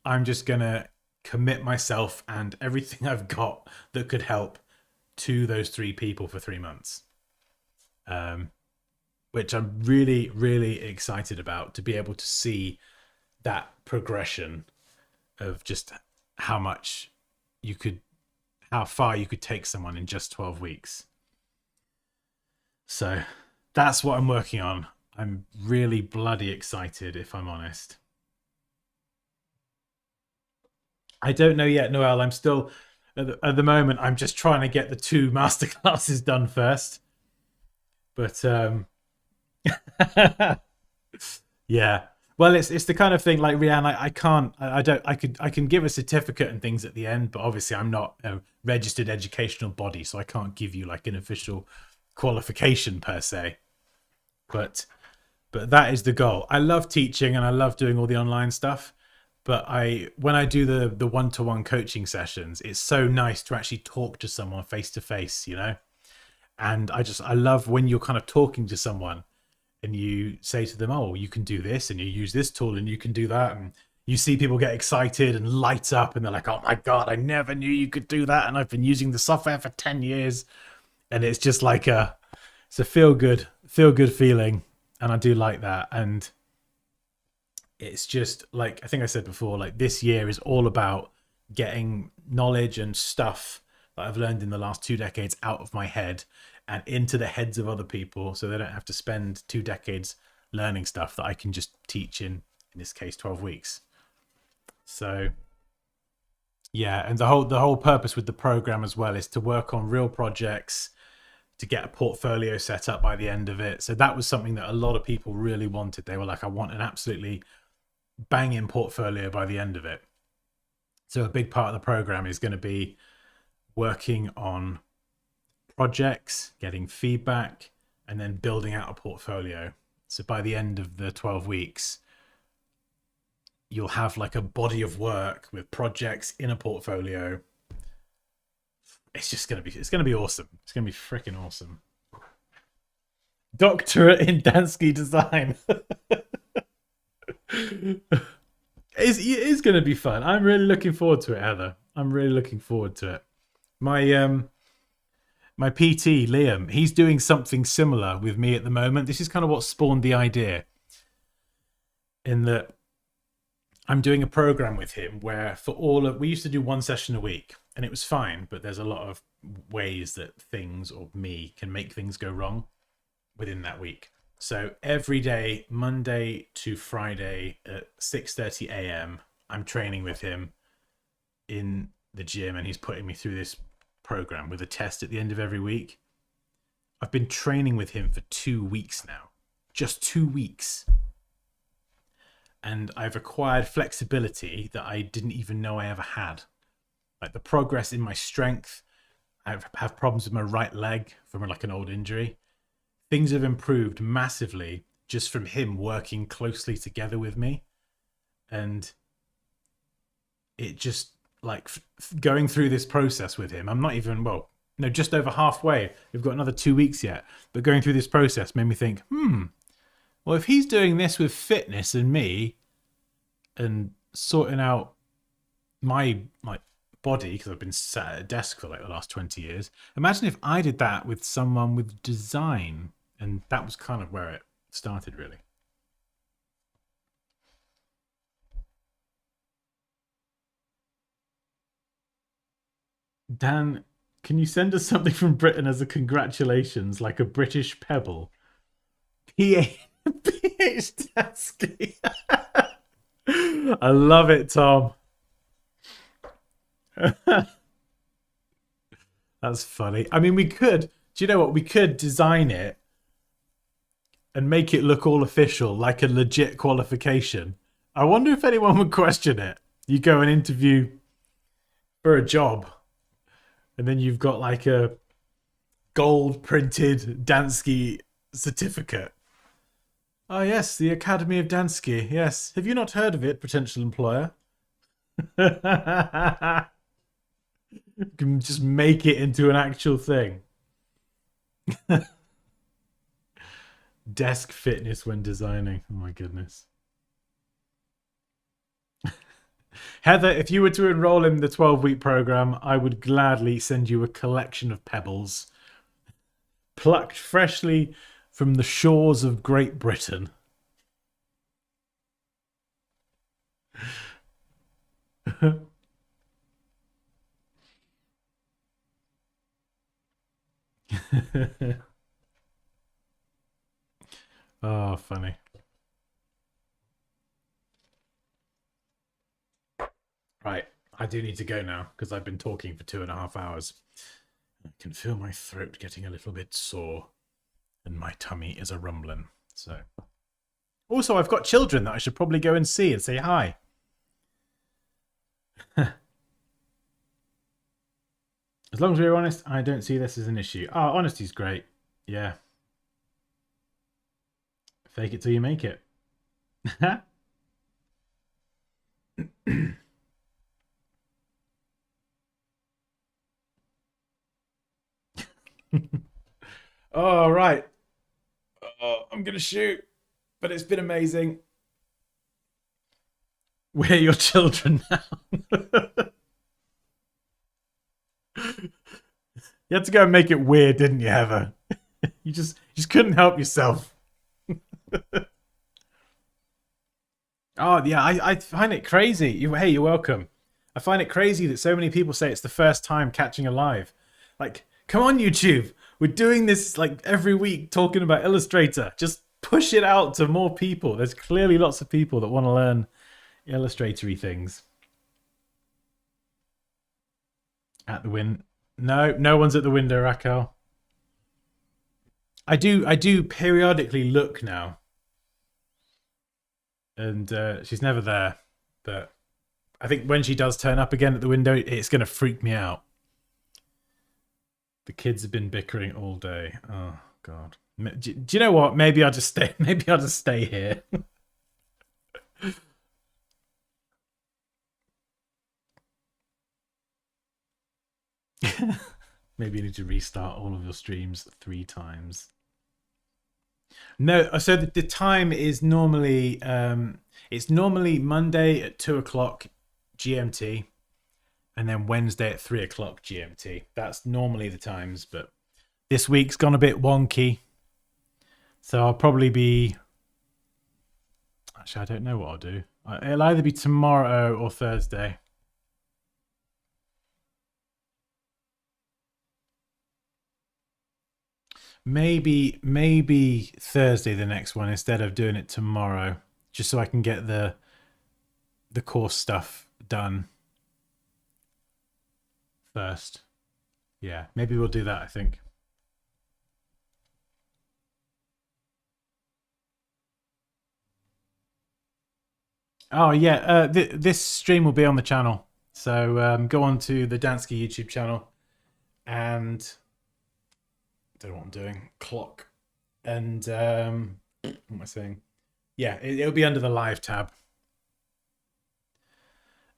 I'm just going to commit myself and everything I've got that could help to those 3 people for 3 months. Which I'm really, really excited about, to be able to see that progression of just how far you could take someone in just 12 weeks. So that's what I'm working on. I'm really bloody excited, if I'm honest. I don't know yet, Noel. I'm still, at the moment, I'm just trying to get the 2 masterclasses done first. But yeah. Well, it's the kind of thing like Rianne. I can give a certificate and things at the end, but obviously I'm not a registered educational body, so I can't give you like an official qualification per se. But that is the goal. I love teaching and I love doing all the online stuff. But when I do the one-to-one coaching sessions, it's so nice to actually talk to someone face to face, you know. And I love when you're kind of talking to someone and you say to them, oh, you can do this and you use this tool and you can do that. And you see people get excited and light up and they're like, oh my God, I never knew you could do that. And I've been using the software for 10 years. And it's just like it's a feel good feeling. And I do like that. And it's just like, I think I said before, like this year is all about getting knowledge and stuff that I've learned in the last 2 decades out of my head and into the heads of other people, so they don't have to spend 2 decades learning stuff that I can just teach in this case 12 weeks. So yeah, and the whole purpose with the program as well is to work on real projects, to get a portfolio set up by the end of it. So that was something that a lot of people really wanted. They were like, I want an absolutely banging portfolio by the end of it. So a big part of the program is going to be working on projects, getting feedback, and then building out a portfolio. So by the end of the 12 weeks, you'll have like a body of work with projects in a portfolio. It's going to be awesome. It's going to be freaking awesome. Doctorate in Dansky design. It is going to be fun. I'm really looking forward to it, Heather. I'm really looking forward to it. My PT, Liam, he's doing something similar with me at the moment. This is kind of what spawned the idea. In that I'm doing a program with him where we used to do one session a week and it was fine, but there's a lot of ways that things or me can make things go wrong within that week. So every day, Monday to Friday at 6:30 a.m., I'm training with him in the gym and he's putting me through this program with a test at the end of every week. I've been training with him for 2 weeks now. Just 2 weeks. And I've acquired flexibility that I didn't even know I ever had. Like the progress in my strength. I have problems with my right leg from like an old injury. Things have improved massively just from him working closely together with me. And it just like going through this process with him. I'm not even, just over halfway. We've got another 2 weeks yet. But going through this process made me think, well, if he's doing this with fitness and me and sorting out my body, because I've been sat at a desk for like the last 20 years, imagine if I did that with someone with design. And that was kind of where it started, really. Dan, can you send us something from Britain as a congratulations, like a British pebble? PH Dansky. I love it, Tom. That's funny. I mean, we could. Do you know what? We could design it and make it look all official, like a legit qualification. I wonder if anyone would question it. You go and interview for a job, and then you've got like a gold printed Dansky certificate. Oh, yes, the Academy of Dansky. Yes. Have you not heard of it, potential employer? You can just make it into an actual thing. Desk fitness when designing. Oh, my goodness. Heather, if you were to enroll in the 12-week program, I would gladly send you a collection of pebbles plucked freshly from the shores of Great Britain. Oh, funny. Right, I do need to go now because I've been talking for 2.5 hours. I can feel my throat getting a little bit sore and my tummy is a rumbling. So, also, I've got children that I should probably go and see and say hi. As long as we're honest, I don't see this as an issue. Oh, honesty's great. Yeah. Fake it till you make it. All right. I'm going to shoot, but it's been amazing. We're your children now. You had to go and make it weird, didn't you, Heather? You just couldn't help yourself. Oh, yeah, I find it crazy. Hey, you're welcome. I find it crazy that so many people say it's the first time catching a live. Like, come on, YouTube. We're doing this like every week talking about Illustrator. Just push it out to more people. There's clearly lots of people that want to learn Illustrator-y things. At the win. No one's at the window, Raquel. I do periodically look now. And she's never there. But I think when she does turn up again at the window, it's going to freak me out. The kids have been bickering all day. Oh, God. Do you know what? Maybe I'll just stay. Maybe I'll just stay here. Maybe you need to restart all of your streams 3 times. No, so the time is normally it's normally Monday at 2 o'clock GMT, and then Wednesday at 3 o'clock GMT. That's normally the times, but this week's gone a bit wonky, so I'll probably be. Actually, I don't know what I'll do. It'll either be tomorrow or Thursday. Maybe Thursday the next one instead of doing it tomorrow, just so I can get the course stuff done first. Yeah, maybe we'll do that, I think. Oh yeah, this stream will be on the channel, so go on to the Dansky YouTube channel, and don't know what I'm doing. Clock, and what am I saying? Yeah, it'll be under the live tab.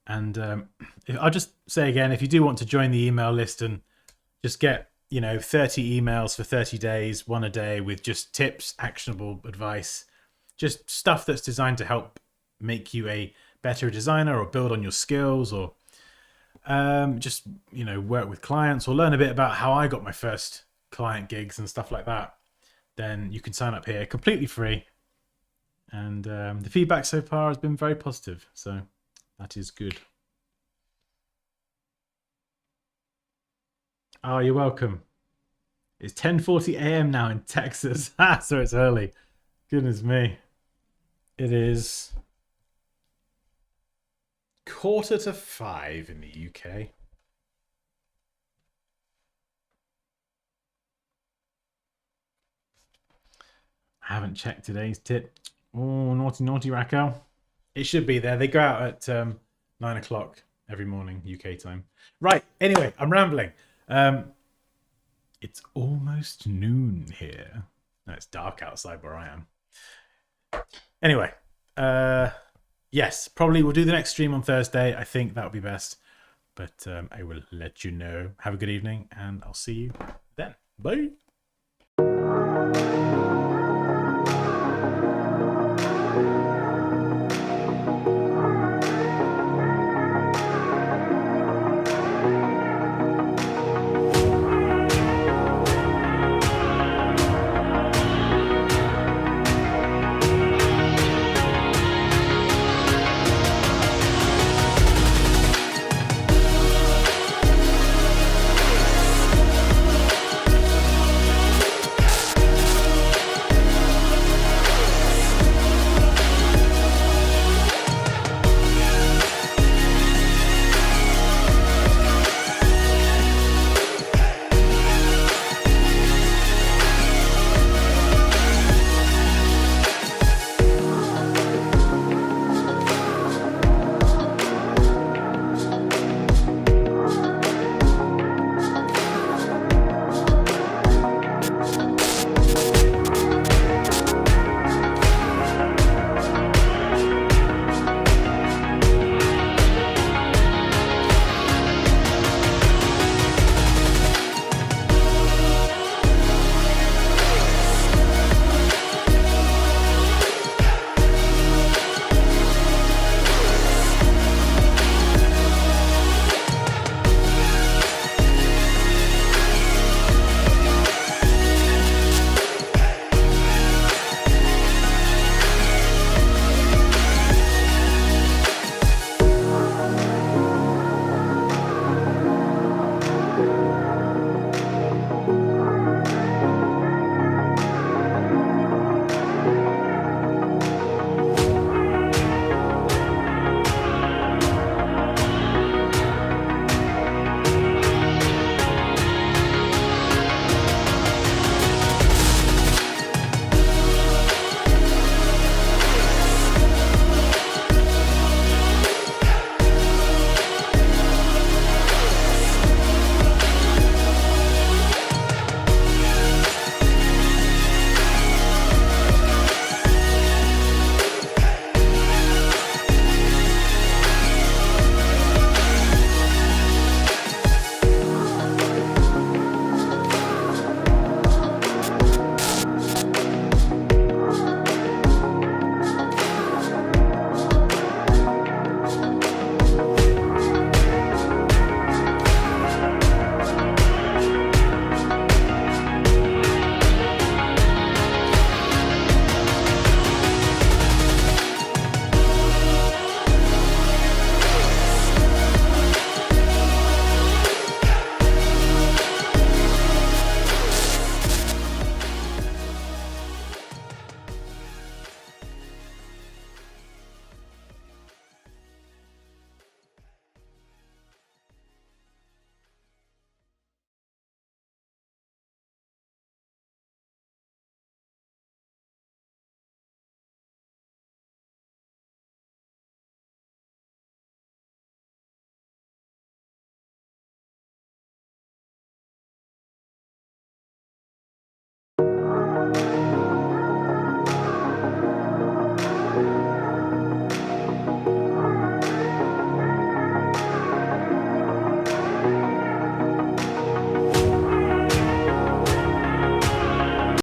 And I'll just say again, if you do want to join the email list and just get 30 emails for 30 days, one a day, with just tips, actionable advice, just stuff that's designed to help make you a better designer or build on your skills, or just work with clients or learn a bit about how I got my first client gigs and stuff like that, then you can sign up here completely free. And the feedback so far has been very positive, so that is good. Oh, you're welcome. It's 10:40 a.m. now in Texas. So it's early. Goodness me. It is 4:45 in the UK. I haven't checked today's tip. Oh, naughty Racco. It should be there. They go out at 9 o'clock every morning, UK time. Right. Anyway, I'm rambling. It's almost noon here. No, it's dark outside where I am. Anyway, yes, probably we'll do the next stream on Thursday. I think that would be best. But I will let you know. Have a good evening, and I'll see you then. Bye.